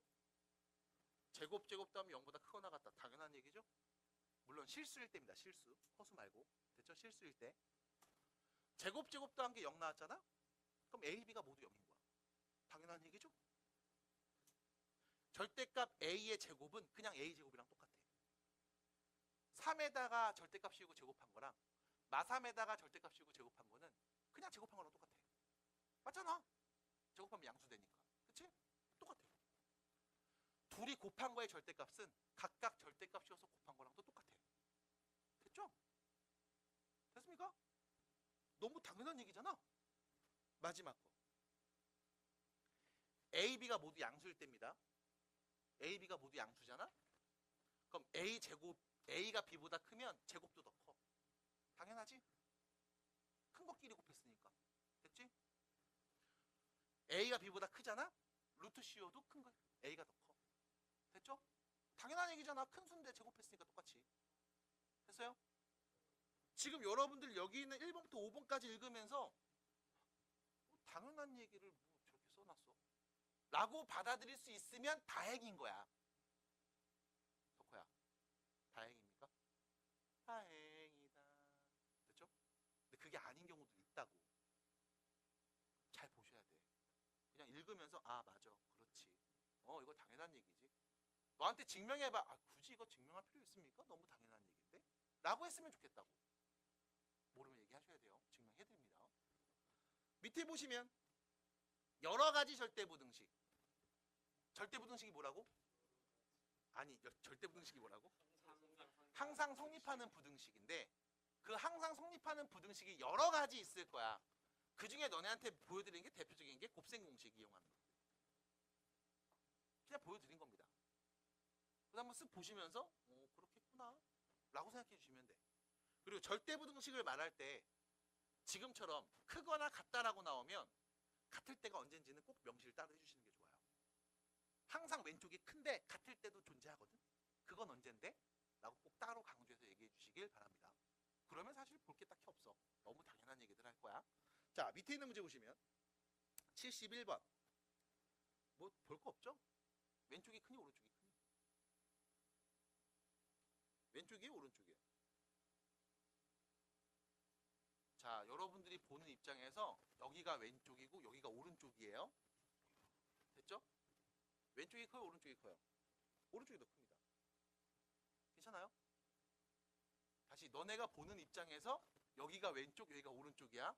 제곱 하면 0보다 크거나 같다. 당연한 얘기죠? 물론 실수일 때입니다. 실수. 허수 말고. 됐죠? 실수일 때. 제곱 더한 게 0 나왔잖아? 그럼 A, B가 모두 0인 거야. 당연한 얘기죠? 절대값 A의 제곱은 그냥 A 제곱이랑 똑같아. 3에다가 절대값 씌우고 제곱한 거랑 마3에다가 절대값 씌우고 제곱한 거는 그냥 제곱한 거랑 똑같아. 맞잖아. 제곱하면 양수되니까. 그치? 똑같아. 둘이 곱한 거의 절대값은 각각 절대값 씌워서 곱한 거랑 또 똑같아. 됐죠? 됐습니까? 너무 당연한 얘기잖아. 마지막 거. A, B가 모두 양수일 때입니다. A, B가 모두 양수잖아? 그럼 A 제곱, A가 B보다 크면 제곱도 더 커. 당연하지? 큰 것끼리 곱했으니까. 됐지? A가 B보다 크잖아? 루트 씌워도 큰 거, A가 더 커. 됐죠? 당연한 얘기잖아. 큰 수인데 제곱했으니까 똑같이. 됐어요? 지금 여러분들 여기 있는 1번부터 5번까지 읽으면서 당연한 얘기를 뭐 저렇게 써놨어? 라고 받아들일 수 있으면 다행인 거야. 덕호야, 다행입니까? 다행이다. 됐죠? 근데 그게 아닌 경우도 있다고. 잘 보셔야 돼. 그냥 읽으면서 아 맞아, 그렇지. 이거 당연한 얘기지. 너한테 증명해봐. 아 굳이 이거 증명할 필요 있습니까? 너무 당연한 얘기인데? 라고 했으면 좋겠다고. 모르면 얘기하셔야 돼요. 증명해드립니다. 밑에 보시면 여러 가지 절대부등식. 절대부등식이 뭐라고? 아니, 절대부등식이 뭐라고? 항상 성립하는 부등식인데 그 항상 성립하는 부등식이 여러 가지 있을 거야. 그 중에 너네한테 보여드리는 게 대표적인 게 곱셈 공식 이용하는 거. 그냥 보여드린 겁니다. 그 다음 한번 쓱 보시면서 그렇겠구나 라고 생각해 주시면 돼. 그리고 절대부등식을 말할 때 지금처럼 크거나 같다라고 나오면 같을 때가 언젠지는 꼭 명시를 따로 해주시는 게 좋아요. 항상 왼쪽이 큰데 같을 때도 존재하거든. 그건 언젠데? 라고 꼭 따로 강조해서 얘기해 주시길 바랍니다. 그러면 사실 볼 게 딱히 없어. 너무 당연한 얘기들 할 거야. 자, 밑에 있는 문제 보시면 71번. 뭐 볼 거 없죠? 왼쪽이 크니 오른쪽이 크니? 왼쪽이에요, 오른쪽이에요? 자, 여러분들이 보는 입장에서 여기가 왼쪽이고 여기가 오른쪽이에요. 됐죠? 왼쪽이 커요, 오른쪽이 커요? 오른쪽이 더 큽니다. 괜찮아요? 다시 너네가 보는 입장에서 여기가 왼쪽, 여기가 오른쪽이야.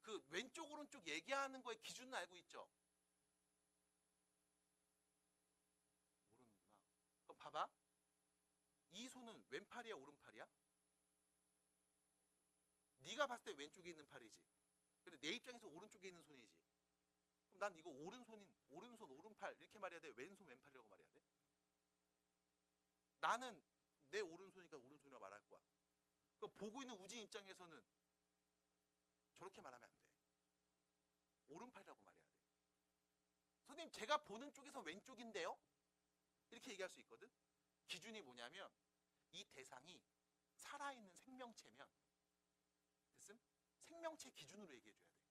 그 왼쪽, 오른쪽 얘기하는 거의 기준은 알고 있죠? 모르는구나. 그럼 봐봐. 이 손은 왼팔이야, 오른팔이야? 네가 봤을 때 왼쪽에 있는 팔이지. 근데 내 입장에서 오른쪽에 있는 손이지. 그럼 난 이거 오른손, 오른팔 이렇게 말해야 돼? 왼손, 왼팔이라고 말해야 돼? 나는 내 오른손이니까 오른손이라고 말할 거야. 그럼 보고 있는 우진 입장에서는 저렇게 말하면 안 돼. 오른팔이라고 말해야 돼. 선생님, 제가 보는 쪽에서 왼쪽인데요? 이렇게 얘기할 수 있거든? 기준이 뭐냐면 이 대상이 살아있는 생명체면 됐음? 생명체 기준으로 얘기해줘야 돼.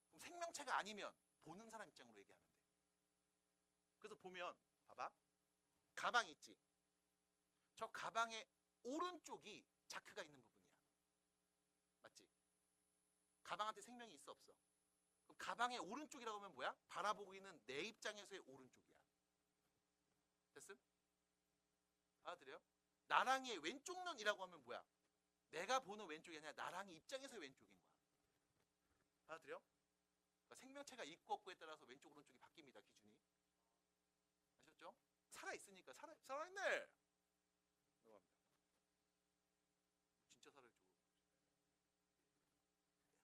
그럼 생명체가 아니면 보는 사람 입장으로 얘기하면 돼. 그래서 보면 봐봐. 가방 있지? 저 가방의 오른쪽이 자크가 있는 부분이야. 맞지? 가방한테 생명이 있어 없어? 그럼 가방의 오른쪽이라고 하면 뭐야? 바라보고 있는 내 입장에서의 오른쪽이야. 됐음? 알아들어요? 나랑이의 왼쪽 눈이라고 하면 뭐야? 내가 보는 왼쪽이 아니라 나랑이 입장에서의 왼쪽인 거야. 알아들어요? 그러니까 생명체가 있고 없고에 따라서 왼쪽 오른쪽이 바뀝니다. 기준이. 아셨죠? 살아있으니까 살아있네. 넘어갑니다. 진짜 살아있죠.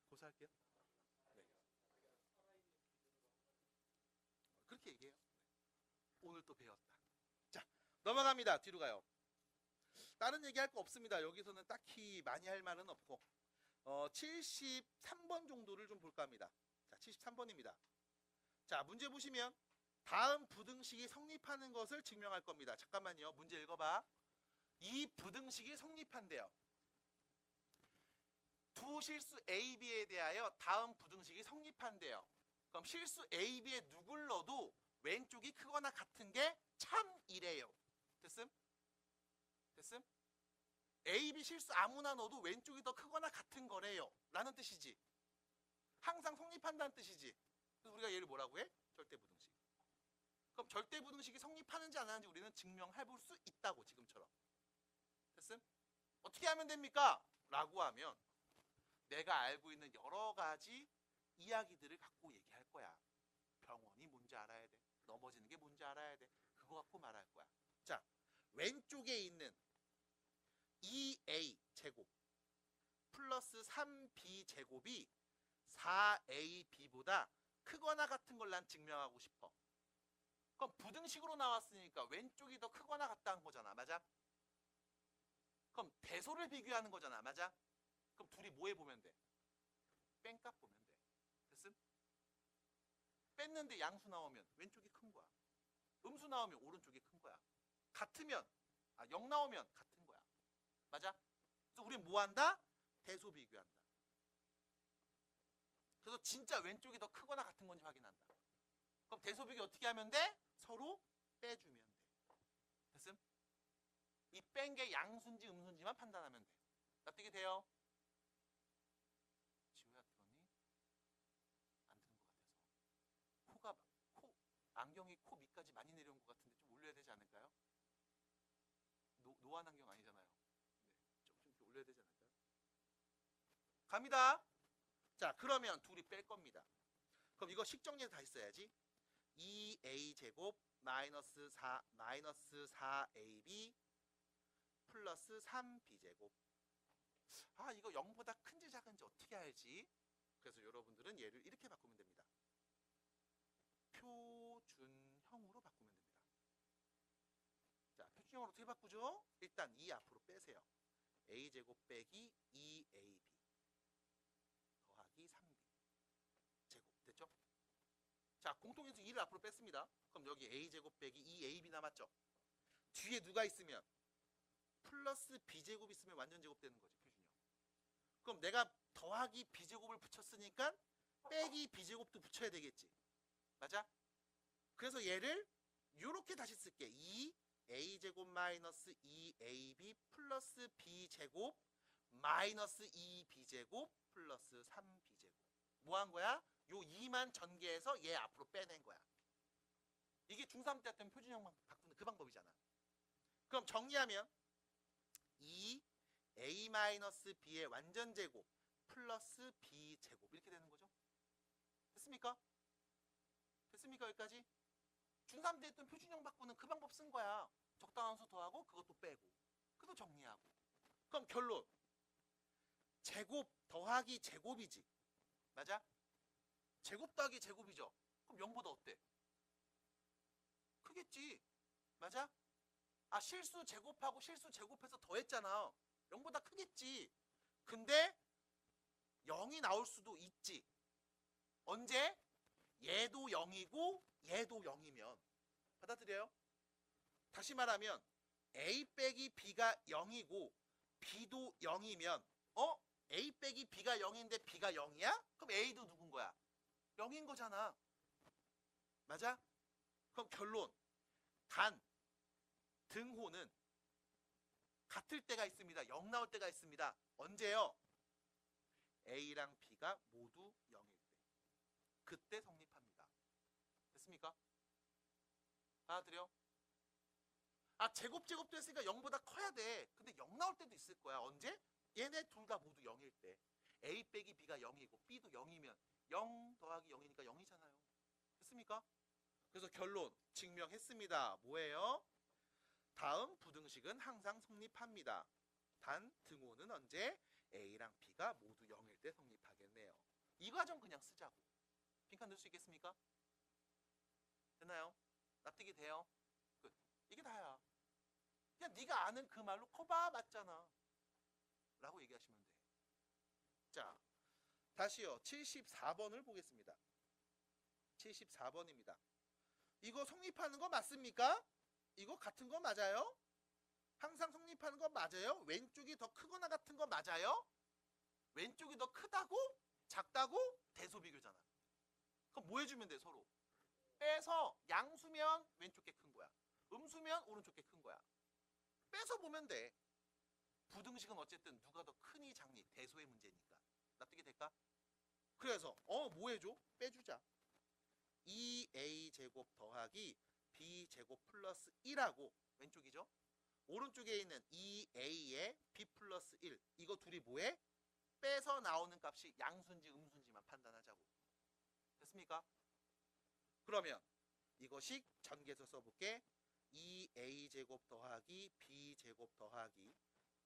고사할게요. 네. 그렇게 얘기해요. 오늘 또 배웠다. 자, 넘어갑니다. 뒤로 가요. 다른 얘기할 거 없습니다. 여기서는 딱히 많이 할 말은 없고 73번 정도를 좀 볼까 합니다. 자, 73번입니다. 자, 문제 보시면 다음 부등식이 성립하는 것을 증명할 겁니다. 잠깐만요. 문제 읽어봐. 이 부등식이 성립한대요. 두 실수 A, B에 대하여 다음 부등식이 성립한대요. 그럼 실수 A, B에 누굴 넣어도 왼쪽이 크거나 같은 게 참이래요. 됐음? 됐음? A, B 실수 아무나 넣어도 왼쪽이 더 크거나 같은 거래요 라는 뜻이지. 항상 성립한다는 뜻이지. 그래서 우리가 얘를 뭐라고 해? 절대부등식. 그럼 절대부등식이 성립하는지 안 하는지 우리는 증명해볼 수 있다고. 지금처럼. 됐음? 어떻게 하면 됩니까? 라고 하면 내가 알고 있는 여러 가지 이야기들을 갖고 얘기할 거야. 병원이 뭔지 알아야 돼. 넘어지는 게 뭔지 알아야 돼. 그거 갖고 말할 거야. 자, 왼쪽에 있는 2a 제곱 플러스 3b 제곱이 4ab보다 크거나 같은 걸 난 증명하고 싶어. 그럼 부등식으로 나왔으니까 왼쪽이 더 크거나 같다는 거잖아. 맞아? 그럼 대소를 비교하는 거잖아. 맞아? 그럼 둘이 뭐 해보면 돼? 뺀값 보면 돼. 됐음? 뺐는데 양수 나오면 왼쪽이 큰 거야. 음수 나오면 오른쪽이 큰 거야. 같으면 0 나오면 같은 거야. 맞아? 그래서 우리는 뭐 한다? 대소 비교한다. 그래서 진짜 왼쪽이 더 크거나 같은 건지 확인한다. 그럼 대소 비교 어떻게 하면 돼? 서로 빼주면 돼. 됐음? 이 뺀 게 양수인지 음수인지만 판단하면 돼. 납득이 돼요? 지우야 들었니? 안 들은 것 같아서. 안경이 코 밑까지 많이 내려온 것 같은데 좀 올려야 되지 않을까요? 노안 안경 아니잖아요. 네, 좀 이렇게 올려야 되지 않을까요? 갑니다. 자, 그러면 둘이 뺄 겁니다. 그럼 이거 식정리해서 다시 써야지. 2a 제곱 마이너스 4ab 플러스 3b 제곱. 이거 0보다 큰지 작은지 어떻게 알지? 그래서 여러분들은 얘를 이렇게 바꾸면 됩니다. 표준형으로 바꾸면 됩니다. 자, 표준형으로 어떻게 바꾸죠? 일단 2 앞으로 빼세요. a제곱 빼기 2ab 더하기 3b 제곱. 됐죠? 자, 공통인수 2를 앞으로 뺐습니다. 그럼 여기 a제곱 빼기 2ab 남았죠? 뒤에 누가 있으면 플러스 b제곱 있으면 완전 제곱 되는 거지, 표준형. 그럼 내가 더하기 b제곱을 붙였으니까 빼기 b제곱도 붙여야 되겠지. 맞아? 그래서 얘를 이렇게 다시 쓸게. 2a제곱 마이너스 2ab 플러스 b제곱 마이너스 2b제곱 플러스 3b제곱. 뭐 한 거야? 요 2만 전개해서 얘 앞으로 빼낸 거야. 이게 중3 때 했던 표준형 바꾸는 그 방법이잖아. 그럼 정리하면 2a 마이너스 b의 완전 제곱 플러스 b제곱 이렇게 되는 거죠. 됐습니까? 됐습니까? 여기까지? 중3 때 했던 표준형 바꾸는 그 방법 쓴 거야. 적당한 수 더하고 그것도 빼고 그것도 정리하고. 그럼 결론 제곱 더하기 제곱이지. 맞아? 제곱 더하기 제곱이죠. 그럼 0보다 어때? 크겠지. 맞아? 실수 제곱하고 실수 제곱해서 더했잖아. 0보다 크겠지. 근데 0이 나올 수도 있지. 언제? 얘도 0이고 얘도 0이면. 받아들여요? 다시 말하면 a 빼기 b가 0이고 b도 0이면 a 빼기 b가 0인데 b가 0이야? 그럼 a도 누군 거야? 0인 거잖아. 맞아? 그럼 결론 단 등호는 같을 때가 있습니다. 0 나올 때가 있습니다. 언제요? a랑 b가 모두 0일 때. 그때 성립합니다. 됐습니까? 알아들여? 제곱도 했으니까 0보다 커야 돼. 근데 0 나올 때도 있을 거야. 언제? 얘네 둘 다 모두 0일 때. a 빼기 b가 0이고 b도 0이면 0 더하기 0이니까 0이잖아요. 됐습니까? 그래서 결론 증명했습니다. 뭐예요? 다음 부등식은 항상 성립합니다. 단 등호는 언제? a랑 b가 모두 0일 때 성립하겠네요. 이 과정 그냥 쓰자고. 빈칸 넣을 수 있겠습니까? 됐나요? 납득이 돼요? 끝. 이게 다야. 그냥 네가 아는 그 말로 커봐 맞잖아 라고 얘기하시면 돼. 자, 다시요. 74번을 보겠습니다. 74번입니다. 이거 성립하는 거 맞습니까? 이거 같은 거 맞아요? 항상 성립하는 거 맞아요? 왼쪽이 더 크거나 같은 거 맞아요? 왼쪽이 더 크다고? 작다고? 대소비교잖아. 그럼 뭐 해주면 돼 서로? 빼서 양수면 왼쪽 게 큰 거야. 음수면 오른쪽 게 큰 거야. 빼서 보면 돼. 부등식은 어쨌든 누가 더 크니 작니 대소의 문제니까. 납득이 될까? 그래서 뭐 해줘? 빼주자. 2a 제곱 더하기 b 제곱 플러스 1하고 왼쪽이죠? 오른쪽에 있는 2a에 b 플러스 1 이거 둘이 뭐해? 빼서 나오는 값이 양수인지 음수인지만 판단하자고. 됐습니까? 그러면 이것이 전개해서 써볼게. 2a 제곱 더하기 b 제곱 더하기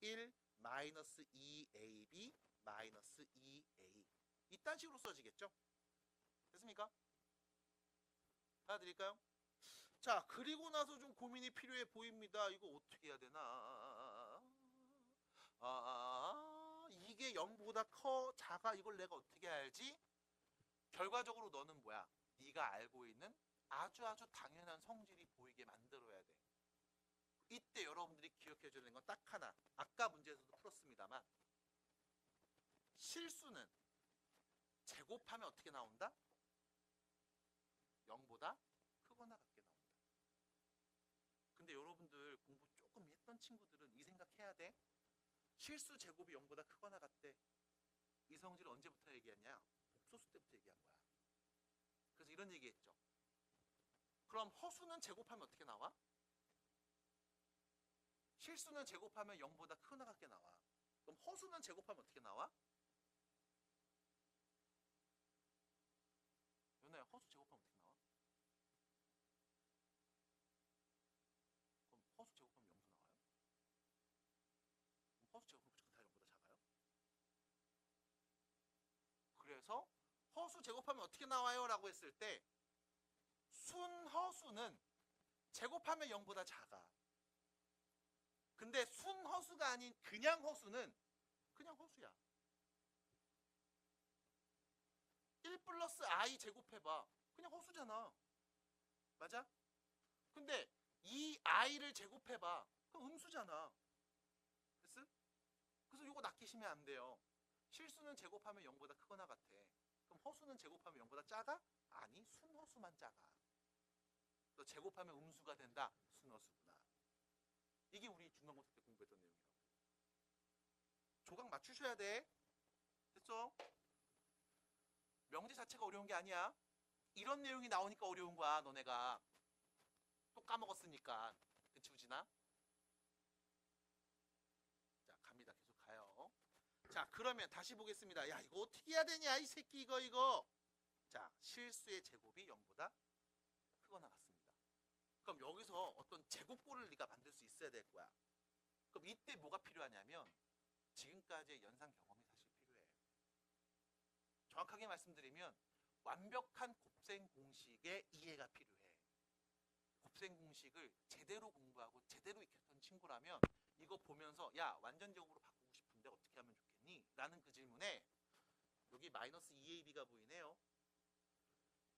1 마이너스 2ab 마이너스 2a 이딴 식으로 써지겠죠? 됐습니까? 받아드릴까요? 자, 그리고 나서 좀 고민이 필요해 보입니다. 이거 어떻게 해야 되나? 이게 0보다 커, 작아? 이걸 내가 어떻게 알지? 결과적으로 너는 뭐야? 네가 알고 있는 아주 당연한 성질이 보이게 만들어야 돼. 이때 여러분들이 기억해 줘야 되는 건 딱 하나. 아까 문제에서도 풀었습니다만 실수는 제곱하면 어떻게 나온다? 0보다 크거나 같게 나온다. 근데 여러분들 공부 조금 했던 친구들은 이 생각해야 돼. 실수 제곱이 0보다 크거나 같대. 이 성질을 언제부터 얘기했냐? 복소수 때부터 얘기한 거야. 그래서 이런 얘기했죠. 그럼 허수는 제곱하면 어떻게 나와? 실수는 제곱하면 0보다 크거나 같게 나와. 그럼 허수는 제곱하면 어떻게 나와? 연아야, 허수 제곱하면 어떻게 나와? 그럼 허수 제곱하면 0수 나와요? 그럼 허수 제곱하면 무조건 다 0보다 작아요? 그래서 허수 제곱하면 어떻게 나와요? 라고 했을 때 순허수는 제곱하면 0보다 작아. 근데 순허수가 아닌 그냥 허수는 그냥 허수야. 1 플러스 i 제곱해봐. 그냥 허수잖아. 맞아? 근데 이 i를 제곱해봐. 그럼 음수잖아. 됐어? 그래서 이거 낚이시면 안 돼요. 실수는 제곱하면 0보다 크거나 같아. 그럼 허수는 제곱하면 0보다 작아? 아니, 순허수만 작아. 또 제곱하면 음수가 된다. 순허수구나. 이게 우리 중간고사 때 공부했던 내용이라고. 조각 맞추셔야 돼. 됐죠? 명제 자체가 어려운 게 아니야. 이런 내용이 나오니까 어려운 거야, 너네가. 또 까먹었으니까. 그치, 우진아? 자, 갑니다. 계속 가요. 자, 그러면 다시 보겠습니다. 야, 이거 어떻게 해야 되냐, 이 새끼, 이거. 자, 실수의 제곱이 0보다 크거나 같습니다. 그럼 여기서 어떤 제곱꼴을 네가 만들 수 있어야 될 거야. 그럼 이때 뭐가 필요하냐면 지금까지의 연상 경험이 사실 필요해. 정확하게 말씀드리면 완벽한 곱셈 공식의 이해가 필요해. 곱셈 공식을 제대로 공부하고 제대로 익혔던 친구라면 이거 보면서 야, 완전 제곱으로 바꾸고 싶은데 어떻게 하면 좋겠니? 라는 그 질문에 여기 마이너스 2ab가 보이네요.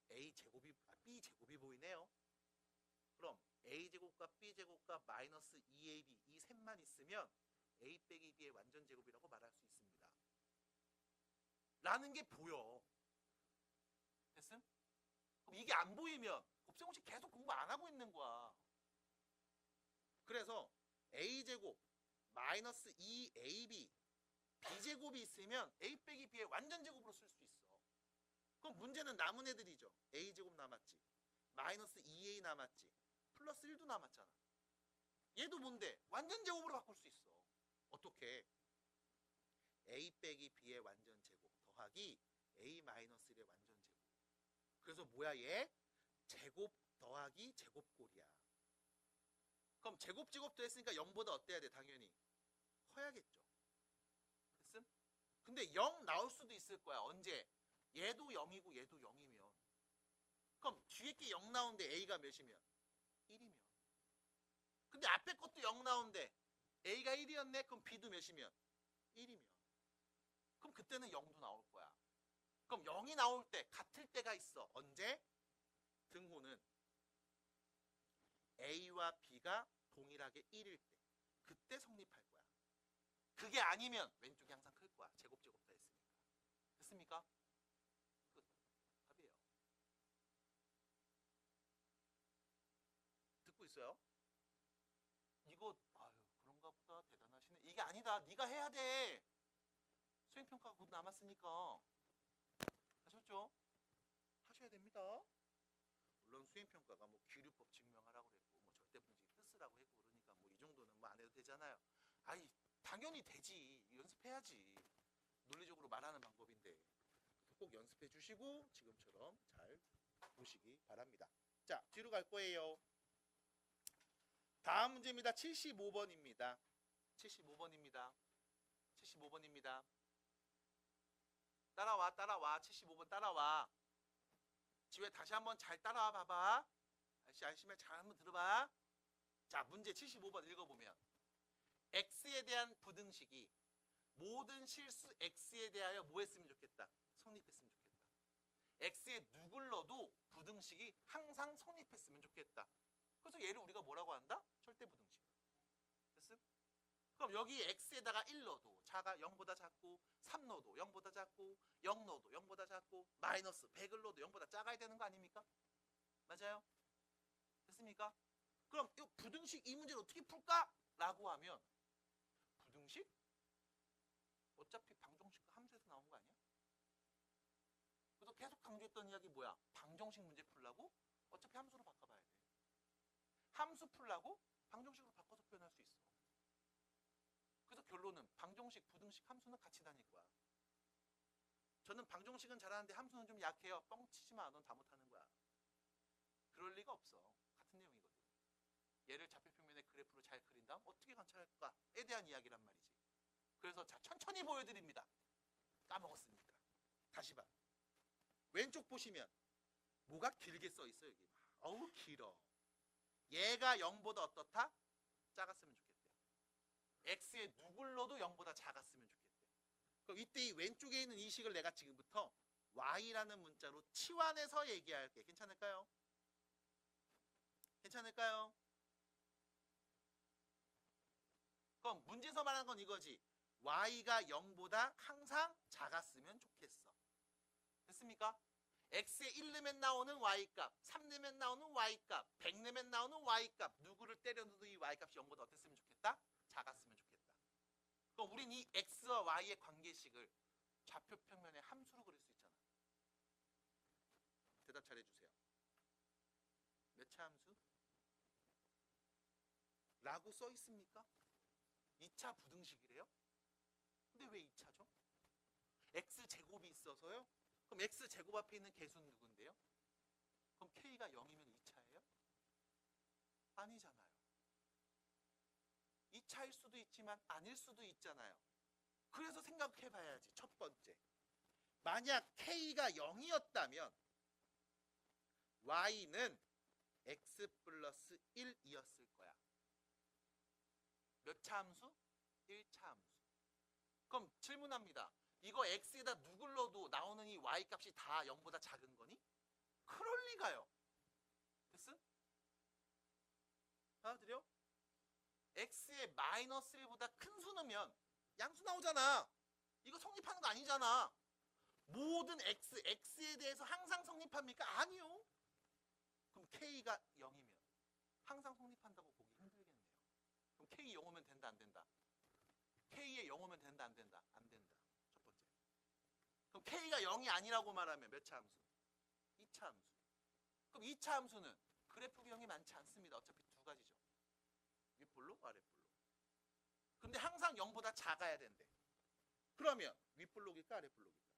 b제곱이 보이네요. 그럼 a제곱과 b제곱과 마이너스 2ab 이 셋만 있으면 a 빼기 b의 완전 제곱이라고 말할 수 있습니다. 라는 게 보여. 됐음? 그럼 이게 안 보이면 곱셈공식 계속 공부 안 하고 있는 거야. 그래서 a제곱 마이너스 2ab b제곱이 있으면 a 빼기 b의 완전 제곱으로 쓸 수 있어. 그럼 문제는 남은 애들이죠. a제곱 남았지. 마이너스 2a 남았지. 플러스 1도 남았잖아. 얘도 뭔데? 완전 제곱으로 바꿀 수 있어. 어떻게? a 빼기 b의 완전 제곱 더하기 a 마이너스 1의 완전 제곱. 그래서 뭐야 얘? 제곱 더하기 제곱꼴이야. 그럼 제곱도 했으니까 0보다 어때야 돼? 당연히 커야겠죠. 됐음? 근데 0 나올 수도 있을 거야. 언제? 얘도 0이고 얘도 0이면. 그럼 뒤에 게 0 나오는데 a가 몇이면? 1이면. 근데 앞에 것도 0 나오는데 a가 1이었네? 그럼 b도 몇이면? 1이면. 그럼 그때는 0도 나올 거야. 그럼 0이 나올 때 같을 때가 있어. 언제? 등호는 a와 b가 동일하게 1일 때. 그때 성립할 거야. 그게 아니면 왼쪽이 항상 클 거야. 제곱 다 했으니까. 됐습니까? 끝. 답이에요. 듣고 있어요? 이거 아유 이게 아니다. 네가 해야 돼. 수행평가가 곧 남았으니까. 하셨죠? 하셔야 됩니다. 물론 수행평가가 뭐 기류법 증명하라고 그랬고 뭐 절대분식 뜻쓰라고 했고 그러니까 뭐 이 정도는 뭐 안 해도 되잖아요. 아니 당연히 되지. 연습해야지. 논리적으로 말하는 방법인데 꼭 연습해 주시고 지금처럼 잘 보시기 바랍니다. 자, 뒤로 갈 거예요. 다음 문제입니다. 75번입니다. 75번입니다. 75번입니다. 따라와, 따라와. 75번 따라와. 지휘 다시 한번 잘 따라와 봐봐. 안심해 잘 한번 들어봐. 자, 문제 75번 읽어보면 x에 대한 부등식이 모든 실수 x에 대하여 뭐 했으면 좋겠다? 성립했으면 좋겠다. x에 누굴러도 부등식이 항상 성립했으면 좋겠다. 그래서 얘를 우리가 뭐라고 한다? 절대부등식. 됐음? 그럼 여기 x에다가 1 넣어도 자가 0보다 작고 3 넣어도 0보다 작고 0 넣어도 0보다 작고 마이너스 100을 넣어도 0보다 작아야 되는 거 아닙니까? 맞아요? 됐습니까? 그럼 이 부등식 이 문제를 어떻게 풀까? 라고 하면 부등식? 어차피 방정식과 함수에서 나온 거 아니야? 그래서 계속 강조했던 이야기 뭐야? 방정식 문제 풀라고? 어차피 함수로 바꿔봐야 돼. 함수 풀라고? 방정식으로 바꿔서 표현할 수 있어. 그래서 결론은 방정식, 부등식, 함수는 같이 다닐 거야. 저는 방정식은 잘하는데 함수는 좀 약해요. 뻥치지 마. 넌 다 못하는 거야. 그럴 리가 없어. 같은 내용이거든. 얘를 좌표평면의 그래프로 잘 그린 다음 어떻게 관찰할까에 대한 이야기란 말이지. 그래서 자, 천천히 보여드립니다. 까먹었으니까. 다시 봐. 왼쪽 보시면 뭐가 길게 써 있어 여기. 어우 길어. 얘가 0보다 어떻다? 작았으면 좋겠대. x에 누굴 넣어도 0보다 작았으면 좋겠대. 그럼 이때 이 왼쪽에 있는 이 식을 내가 지금부터 y라는 문자로 치환해서 얘기할게. 괜찮을까요? 괜찮을까요? 그럼 문제에서 말하는 건 이거지. y가 0보다 항상 작았으면 좋겠어. 됐습니까? x에 1 넣으면 나오는 y값, 3 넣으면 나오는 y값, 100 넣으면 나오는 y값, 누구를 때려도 이 y값이 0보다 어땠으면 좋겠다? 작았으면 좋겠다. 그럼 우린 이 x와 y의 관계식을 좌표평면의 함수로 그릴 수 있잖아. 대답 잘해주세요. 몇 차 함수? 라고 써 있습니까? 2차 부등식이래요? 근데 왜 2차죠? x제곱이 있어서요? 그럼 x제곱 앞에 있는 개수는 누군데요? 그럼 k가 0이면 2차예요? 아니잖아요. 2차일 수도 있지만 아닐 수도 있잖아요. 그래서 생각해 봐야지. 첫 번째. 만약 k가 0이었다면 y는 x 플러스 1이었을 거야. 몇 차 함수? 1차 함수. 그럼 질문합니다. 이거 x에다 누굴 넣어도 나오는 이 y값이 다 0보다 작은 거니? 그럴 리가요. 됐음? 알아들여? x에 마이너스 1보다 큰 수 넣으면 양수 나오잖아. 이거 성립하는 거 아니잖아. 모든 x에 대해서 항상 성립합니까? 아니요. 그럼 k가 0이면 항상 성립한다고 보기 힘들겠네요. 그럼 k 0 오면 된다 안 된다? k에 0 오면 된다 안 된다? 안 된다. 첫 번째. 그럼 k가 0이 아니라고 말하면 몇 차 함수? 2차 함수. 그럼 2차 함수는 그래프 유형이 많지 않습니다. 어차피 두 가지죠. 윗볼로 아랫볼로. 근데 항상 0보다 작아야 된대. 그러면 윗볼록일까 아랫볼록일까?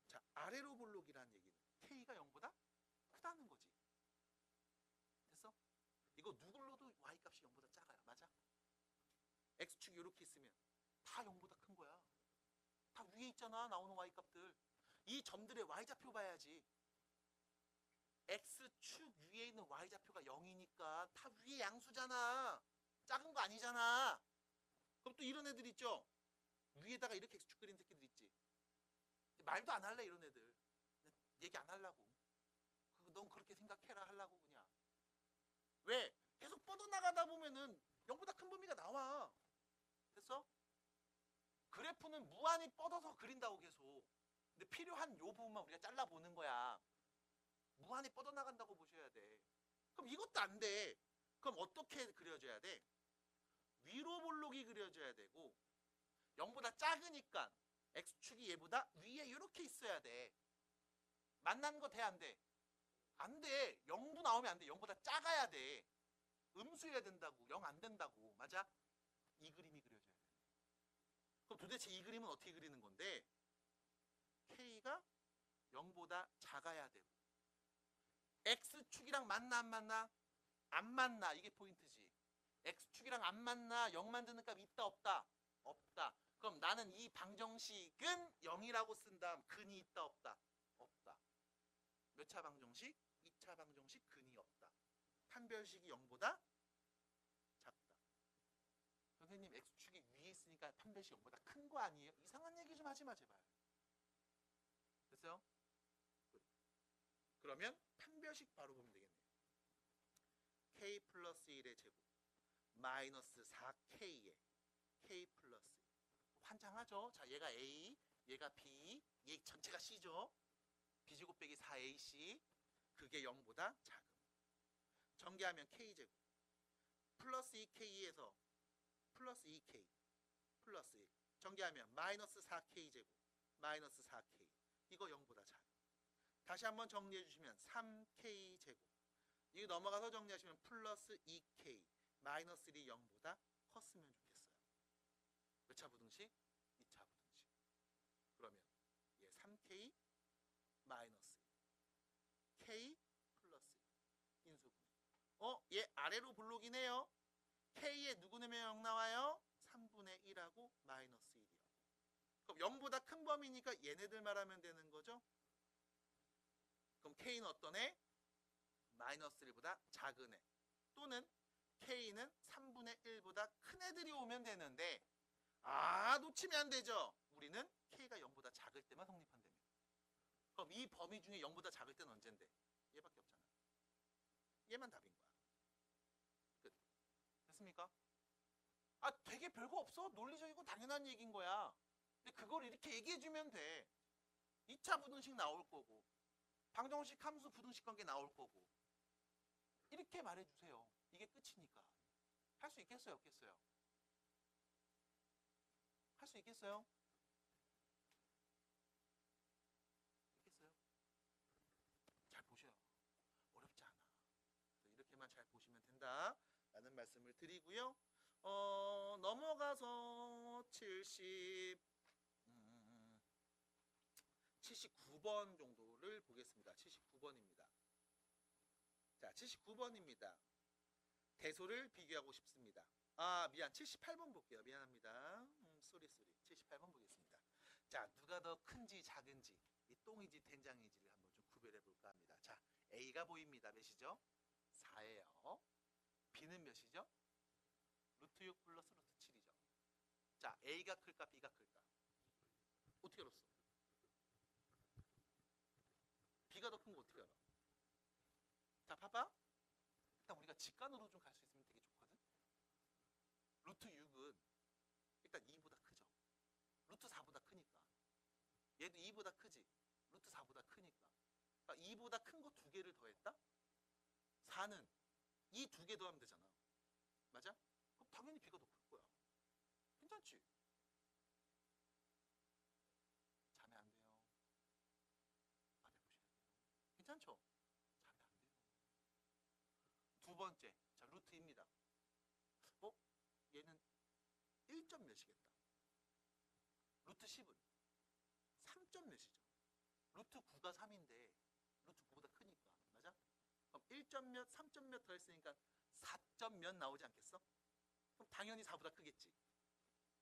자, 아래로 볼록이라는 얘기는 k가 0보다 크다는 거지. 됐어? 이거 누굴로도 y값이 0보다 작아요. 맞아? x축이 이렇게 있으면 다 0보다 큰 거야. 다 위에 있잖아. 나오는 y값들. 이 점들의 y좌표 봐야지. x축 위에 있는 y좌표가 0이니까 다 위에 양수잖아. 작은 거 아니잖아. 그럼 또 이런 애들 있죠. 위에다가 이렇게 x축 그린 새끼들 있지. 말도 안 할래 이런 애들. 얘기 안 하려고. 넌 그렇게 생각해라 하려고 그냥. 왜? 계속 뻗어나가다 보면은 0보다 큰 범위가 나와. 됐어? 그래프는 무한히 뻗어서 그린다고 계속. 근데 필요한 요 부분만 우리가 잘라보는 거야. 무한히 뻗어나간다고 보셔야 돼. 그럼 이것도 안 돼. 그럼 어떻게 그려줘야 돼? 위로 볼록이 그려져야 되고 0보다 작으니까 x축이 얘보다 위에 이렇게 있어야 돼. 만나는 거 돼 안 돼? 안 돼. 0도 나오면 안 돼. 0보다 작아야 돼. 음수여야 된다고. 0 안 된다고. 맞아? 이 그림이 그려져야 돼. 그럼 도대체 이 그림은 어떻게 그리는 건데? K가 0보다 작아야 되고 X축이랑 만나 안 만나? 안 만나. 이게 포인트지. X축이랑 안 만나. 0 만드는 값 있다 없다? 없다. 그럼 나는 이 방정식은 0이라고 쓴다. 근이 있다 없다? 없다. 몇 차 방정식? 2차 방정식 근이 없다. 판별식이 0보다 작다. 선생님 X축이 위에 있으니까 판별식 0보다 큰 거 아니에요? 이상한 얘기 좀 하지 마 제발. 됐어요? 그러면 판별식 바로 보면 되겠네요. K 플러스 1의 제곱 마이너스 4K의 K 플러스 1. 환장하죠? 자, 얘가 A, 얘가 B, 얘 전체가 C죠? B제곱 빼기 4AC 그게 0보다 작음. 전개하면 K제곱 플러스 2K에서 플러스 2K 플러스 1 전개하면 마이너스 4K제곱 마이너스 4K 이거 0보다 작음. 다시 한번 정리해 주시면 3K제곱 이거 넘어가서 정리하시면 플러스 2K 마이너스 1이 0보다 컸으면 좋겠어요. 몇 차 부등식? 2차 부등식. 그러면 얘 3K 마이너스 1 K 플러스 1 인수분해. 얘 아래로 볼록이네요. K에 누구 넣으면 0 나와요? 3분의 1하고 마이너스 1이요. 그럼 0보다 큰 범위니까 얘네들 말하면 되는 거죠? 그럼 K는 어떤 애? 마이너스 1보다 작은 애. 또는 K는 3분의 1보다 큰 애들이 오면 되는데 놓치면 안 되죠. 우리는 K가 0보다 작을 때만 성립한다며. 그럼 이 범위 중에 0보다 작을 때는 언젠데? 얘밖에 없잖아. 얘만 답인 거야. 끝. 됐습니까? 되게 별거 없어. 논리적이고 당연한 얘기인 거야. 근데 그걸 이렇게 얘기해주면 돼. 2차 부등식 나올 거고 방정식 함수 부등식 관계 나올 거고 이렇게 말해주세요. 이게 끝이니까. 할 수 있겠어요? 없겠어요? 할 수 있겠어요? 있겠어요? 잘 보셔요. 어렵지 않아. 이렇게만 잘 보시면 된다 라는 말씀을 드리고요. 넘어가서 79번 정도를 보겠습니다. 79번입니다. 자, 79번입니다. 대소를 비교하고 싶습니다. 미안. 78번 볼게요. 미안합니다. 쏘리. 78번 보겠습니다. 자, 누가 더 큰지 작은지, 이 똥인지 된장인지를 한번 좀 구별해 볼까 합니다. 자, A가 보입니다. 몇이죠? 4예요. B는 몇이죠? 루트 6 플러스 루트 7이죠. 자, A가 클까 B가 클까? 어떻게 알았어? B가 더 큰 거 어떻게 알아? 자, 봐봐. 일단 우리가 직관으로 좀 갈 수 있으면 되게 좋거든. 루트 6은 일단 2보다 크죠. 루트 4보다 크니까. 얘도 2보다 크지. 루트 4보다 크니까. 그러니까 2보다 큰 거 두 개를 더했다? 4는 이 두 개 더하면 되잖아. 맞아? 그럼 당연히 B가 더 클 거야. 괜찮지? 자면 안 돼요. 앞에 보셔야 돼요. 괜찮죠? 자면 안 돼요. 두 번째, 자 루트입니다. 얘는 1점 몇이겠다. 루트 10은 3점 몇이죠. 루트 9가 3인데 루트 9보다 크니까. 맞아? 그럼 1점 몇, 3점 몇 더했으니까 4점 몇 나오지 않겠어? 그럼 당연히 4보다 크겠지.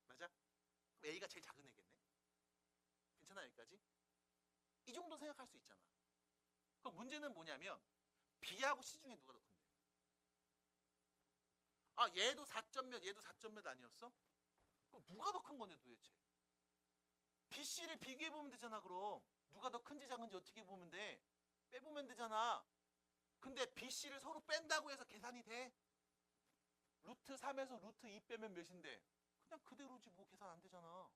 맞아? 그럼 A가 제일 작은 애겠네. 괜찮아 여기까지? 이 정도 생각할 수 있잖아. 그럼 문제는 뭐냐면 B하고 C 중에 누가 더 큰데? 얘도 4점 몇, 얘도 4점 몇 아니었어? 그럼 누가 더 큰 건데 도대체? B, C를 비교해보면 되잖아 그럼. 누가 더 큰지 작은지 어떻게 보면 돼? 빼보면 되잖아. 근데 B, C를 서로 뺀다고 해서 계산이 돼? 루트 3에서 루트 2 빼면 몇인데? 그냥 그대로지 뭐 계산 안 되잖아.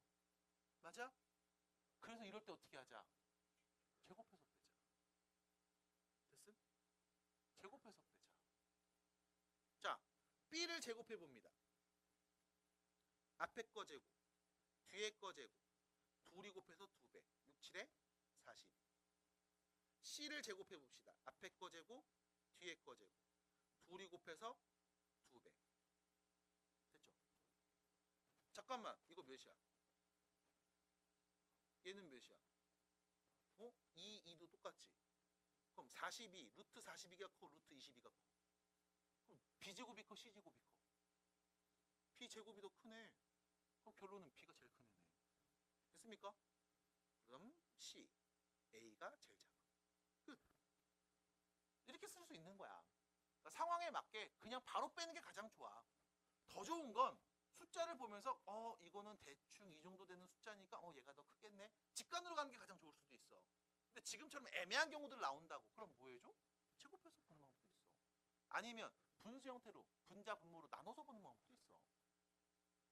맞아? 그래서 이럴 때 어떻게 하자? 제곱해서 빼자. 됐음? 제곱해서 빼자. 자, B를 제곱해 봅니다. 앞에 거 제곱, 뒤에 거 제곱, 둘이 곱해서 2배, 6, 7에 40. C를 제곱해 봅시다. 앞에 거 제곱, 뒤에 거 제곱, 둘이 곱해서 2배. 됐죠? 잠깐만, 이거 몇이야? 얘는 몇이야? 2, 2도 똑같지? 그럼 42, 루트 42가 커, 루트 22가 커. 그럼 B제곱이 커, C제곱이 커? B제곱이 더 크네. 그럼 결론은 B가 제일 큰 애네. 됐습니까? 그럼 C, A가 제일 작아. 끝. 이렇게 쓸 수 있는 거야. 그러니까 상황에 맞게 그냥 바로 빼는 게 가장 좋아. 더 좋은 건 숫자를 보면서 이거는 대충 이 정도 되는 숫자니까 얘가 더 크겠네. 직관으로 가는 게 가장 좋을 수도 있어. 근데 지금처럼 애매한 경우들 나온다고. 그럼 뭐 해줘? 제곱해서 보는 방법도 있어. 아니면 분수 형태로 분자 분모로 나눠서 보는 방법도 있어.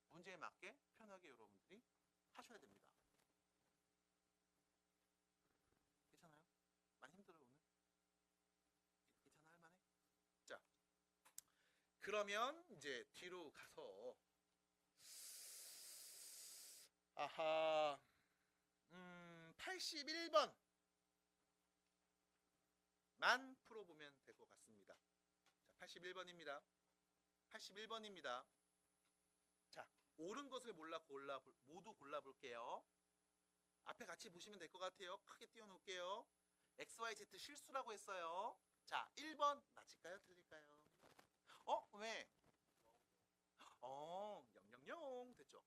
문제에 맞게 편하게 여러분들이 하셔야 됩니다. 괜찮아요? 많이 힘들어요 오늘? 괜찮아 할만해? 자, 그러면 이제 뒤로 가서 아하 81번 만 풀어보면 될 것 같습니다. 자, 81번입니다. 81번입니다. 자, 옳은 것을 모두 골라볼게요. 앞에 같이 보시면 될 것 같아요. 크게 띄워놓을게요. XYZ 실수라고 했어요. 자, 1번 맞을까요? 틀릴까요? 왜? 000 됐죠?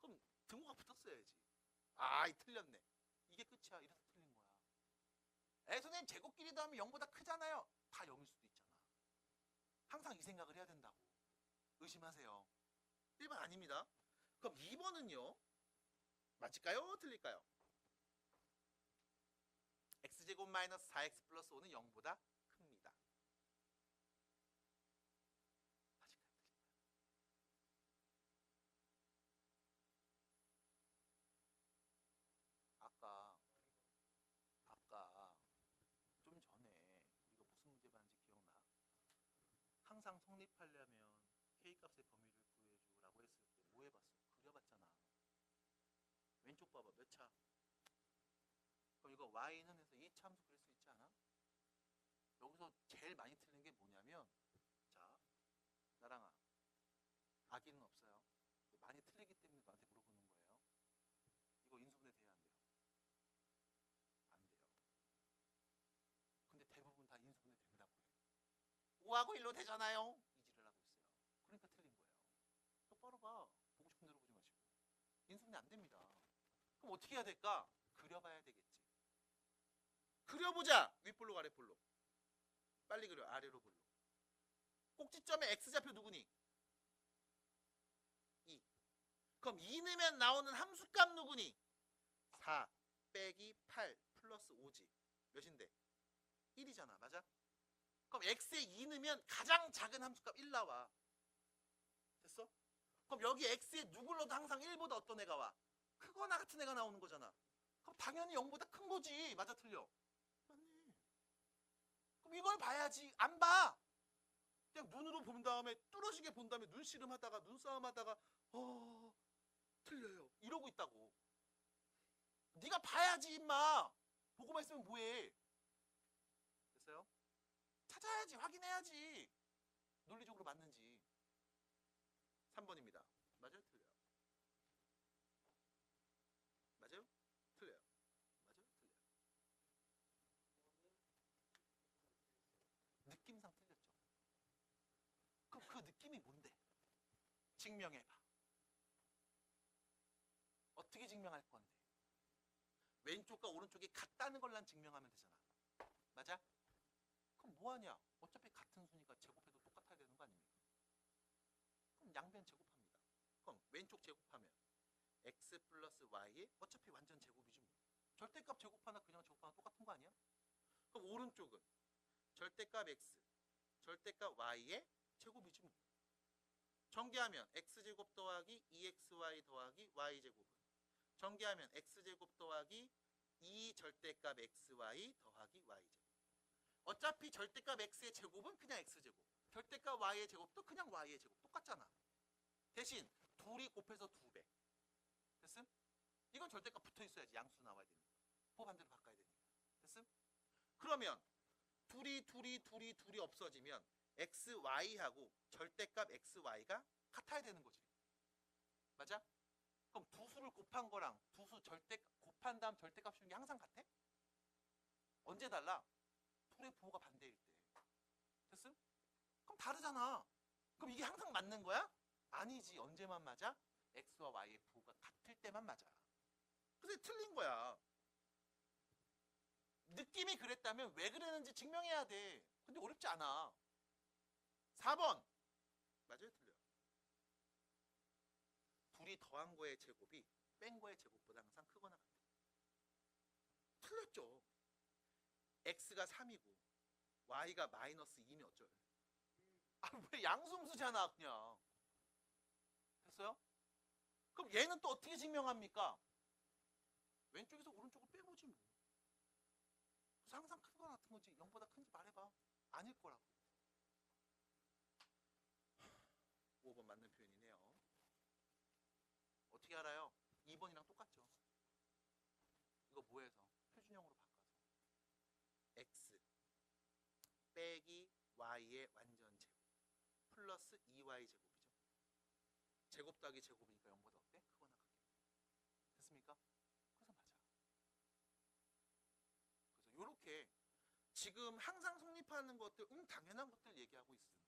그럼 등호가 붙었어야지. 이 틀렸네. 이게 끝이야. 이래서 틀린 거야. 선생님 제곱끼리 더하면 0보다 크잖아요. 다 0일 수도 있잖아. 항상 이 생각을 해야 된다고. 의심하세요. 1번 아닙니다. 그럼 2번은요? 맞을까요? 틀릴까요? x제곱 마이너스 4x 플러스 5는 0보다 큽니다. 맞을까요? 틀릴까요? 아까 좀 전에 우리가 무슨 문제 봤는지 기억나? 항상 성립하려면 K값의 범위를 구해주라고 했을 때 뭐 해봤어? 그려봤잖아. 왼쪽 봐봐. 몇 차? 그럼 이거 Y는 해서 2차함수 그릴 수 있지 않아? 여기서 제일 많이 틀린 게 뭐냐면 자, 나랑아 아기는 없어요. 많이 틀리기 때문에 너한테 물어보는 거예요. 이거 인수분해 돼야 안 돼요? 안 돼요. 근데 대부분 다 인수분해 된다고 해요. 5하고 1로 되잖아요. 이지를 하고 있어요. 그러니까 틀린 거예요. 똑바로 봐. 보고 싶은 대로 보지 마시고. 인수분해 안 됩니다. 그럼 어떻게 해야 될까? 그려봐야 되겠지. 그려보자. 윗볼록 아랫볼록. 빨리 그려. 아래로 볼록. 꼭지점에 X좌표 누구니? 2. 그럼 2 넣으면 나오는 함수값 누구니? 4 빼기 8 플러스 5지. 몇인데? 1이잖아. 맞아? 그럼 X에 2 넣으면 가장 작은 함수값 1 나와. 됐어? 그럼 여기 X에 누굴 넣어도 항상 1보다 어떤 애가 와? 크거나 같은 애가 나오는 거잖아. 그럼 당연히 0보다 큰 거지. 맞아 틀려? 맞네. 그럼 이걸 봐야지. 안 봐. 그냥 눈으로 본 다음에 뚫어지게 본 다음에 눈씨름하다가 눈싸움하다가 틀려요. 이러고 있다고. 네가 봐야지 임마. 보고만 있으면 뭐해. 됐어요? 찾아야지. 확인해야지. 논리적으로 맞는지. 3번입니다. 맞아요? 틀려요? 맞아요? 틀려요? 맞아요? 틀려요? 느낌상 틀렸죠. 그럼 그 느낌이 뭔데? 증명해봐. 어떻게 증명할 건데? 왼쪽과 오른쪽이 같다는 걸 난 증명하면 되잖아. 맞아? 그럼 뭐하냐? 어차피 같은 수니까 제곱해도 똑같아야 되는 거 아닙니까? 그럼 양변 제곱합니다. 그럼 왼쪽 제곱하면 x 플러스 y에 어차피 완전 제곱이지 뭐. 절대값 제곱하나 그냥 제곱하나 똑같은 거 아니야? 그럼 오른쪽은 절대값 x, 절대값 y의 제곱이지 뭐. 전개하면 x제곱 더하기 2xy 더하기 y제곱은 전개하면 x제곱 더하기 2절대값 xy 더하기 y제곱. 어차피 절대값 x의 제곱은 그냥 x제곱, 절대값 y의 제곱도 그냥 y의 제곱. 똑같잖아. 대신 둘이 곱해서 2배. 됐음? 이건 절대값 붙어 있어야지. 양수 나와야 되니까. 호 반대로 바꿔야 되니까. 됐음? 그러면 둘이 없어지면 xy하고 절대값 xy가 같아야 되는 거지. 맞아? 그럼 두 수를 곱한 거랑 두 수 곱한 다음 절대값 씌우는 게 항상 같아? 언제 달라? 둘의 부호가 반대일 때. 됐음? 그럼 다르잖아. 그럼 이게 항상 맞는 거야? 아니지. 언제만 맞아? x와 y의 부호가 같을 때만 맞아. 그래서 틀린 거야. 느낌이 그랬다면 왜 그랬는지 증명해야 돼. 근데 어렵지 않아. 4번. 맞아요, 틀려요? 둘이 더한 거의 제곱이 뺀 거의 제곱보다 항상 크거나 같아요. 틀렸죠. x가 3이고 y가 마이너스 2면 어쩔? 아, 왜 양수음수잖아 그냥. 됐어요? 그럼 얘는 또 어떻게 증명합니까? 왼쪽에서 오른쪽을 빼보지 뭐. 그래서 항상 큰 거 같은 거지. 0보다 큰지 말해봐. 아닐 거라고. 5번 맞는 표현이네요. 어떻게 알아요? 2번이랑 똑같죠. 이거 뭐해서? 표준형으로 바꿔서. x 빼기 y의 완전 제곱 플러스 2y 제곱이죠. 제곱 더하기 제곱이니까 0보다 어때? 크거나 같게. 됐습니까? 그래서 맞아. 그래서 요렇게 지금 항상 성립하는 것들, 당연한 것들 얘기하고 있습니다.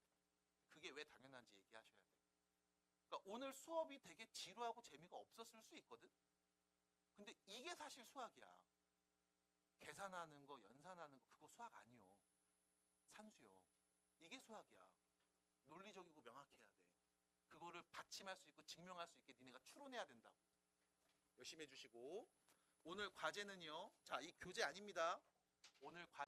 그게 왜 당연한지 얘기하셔야 돼. 그러니까 오늘 수업이 되게 지루하고 재미가 없었을 수 있거든? 근데 이게 사실 수학이야. 계산하는 거, 연산하는 거, 그거 수학 아니요. 산수요. 이게 수학이야. 논리적이고 명확해야 돼. 그거를 받침할 수 있고 증명할 수 있게 니네가 추론해야 된다고. 열심히 해주시고 오늘 과제는요. 자, 이 교재 아닙니다. 오늘 과제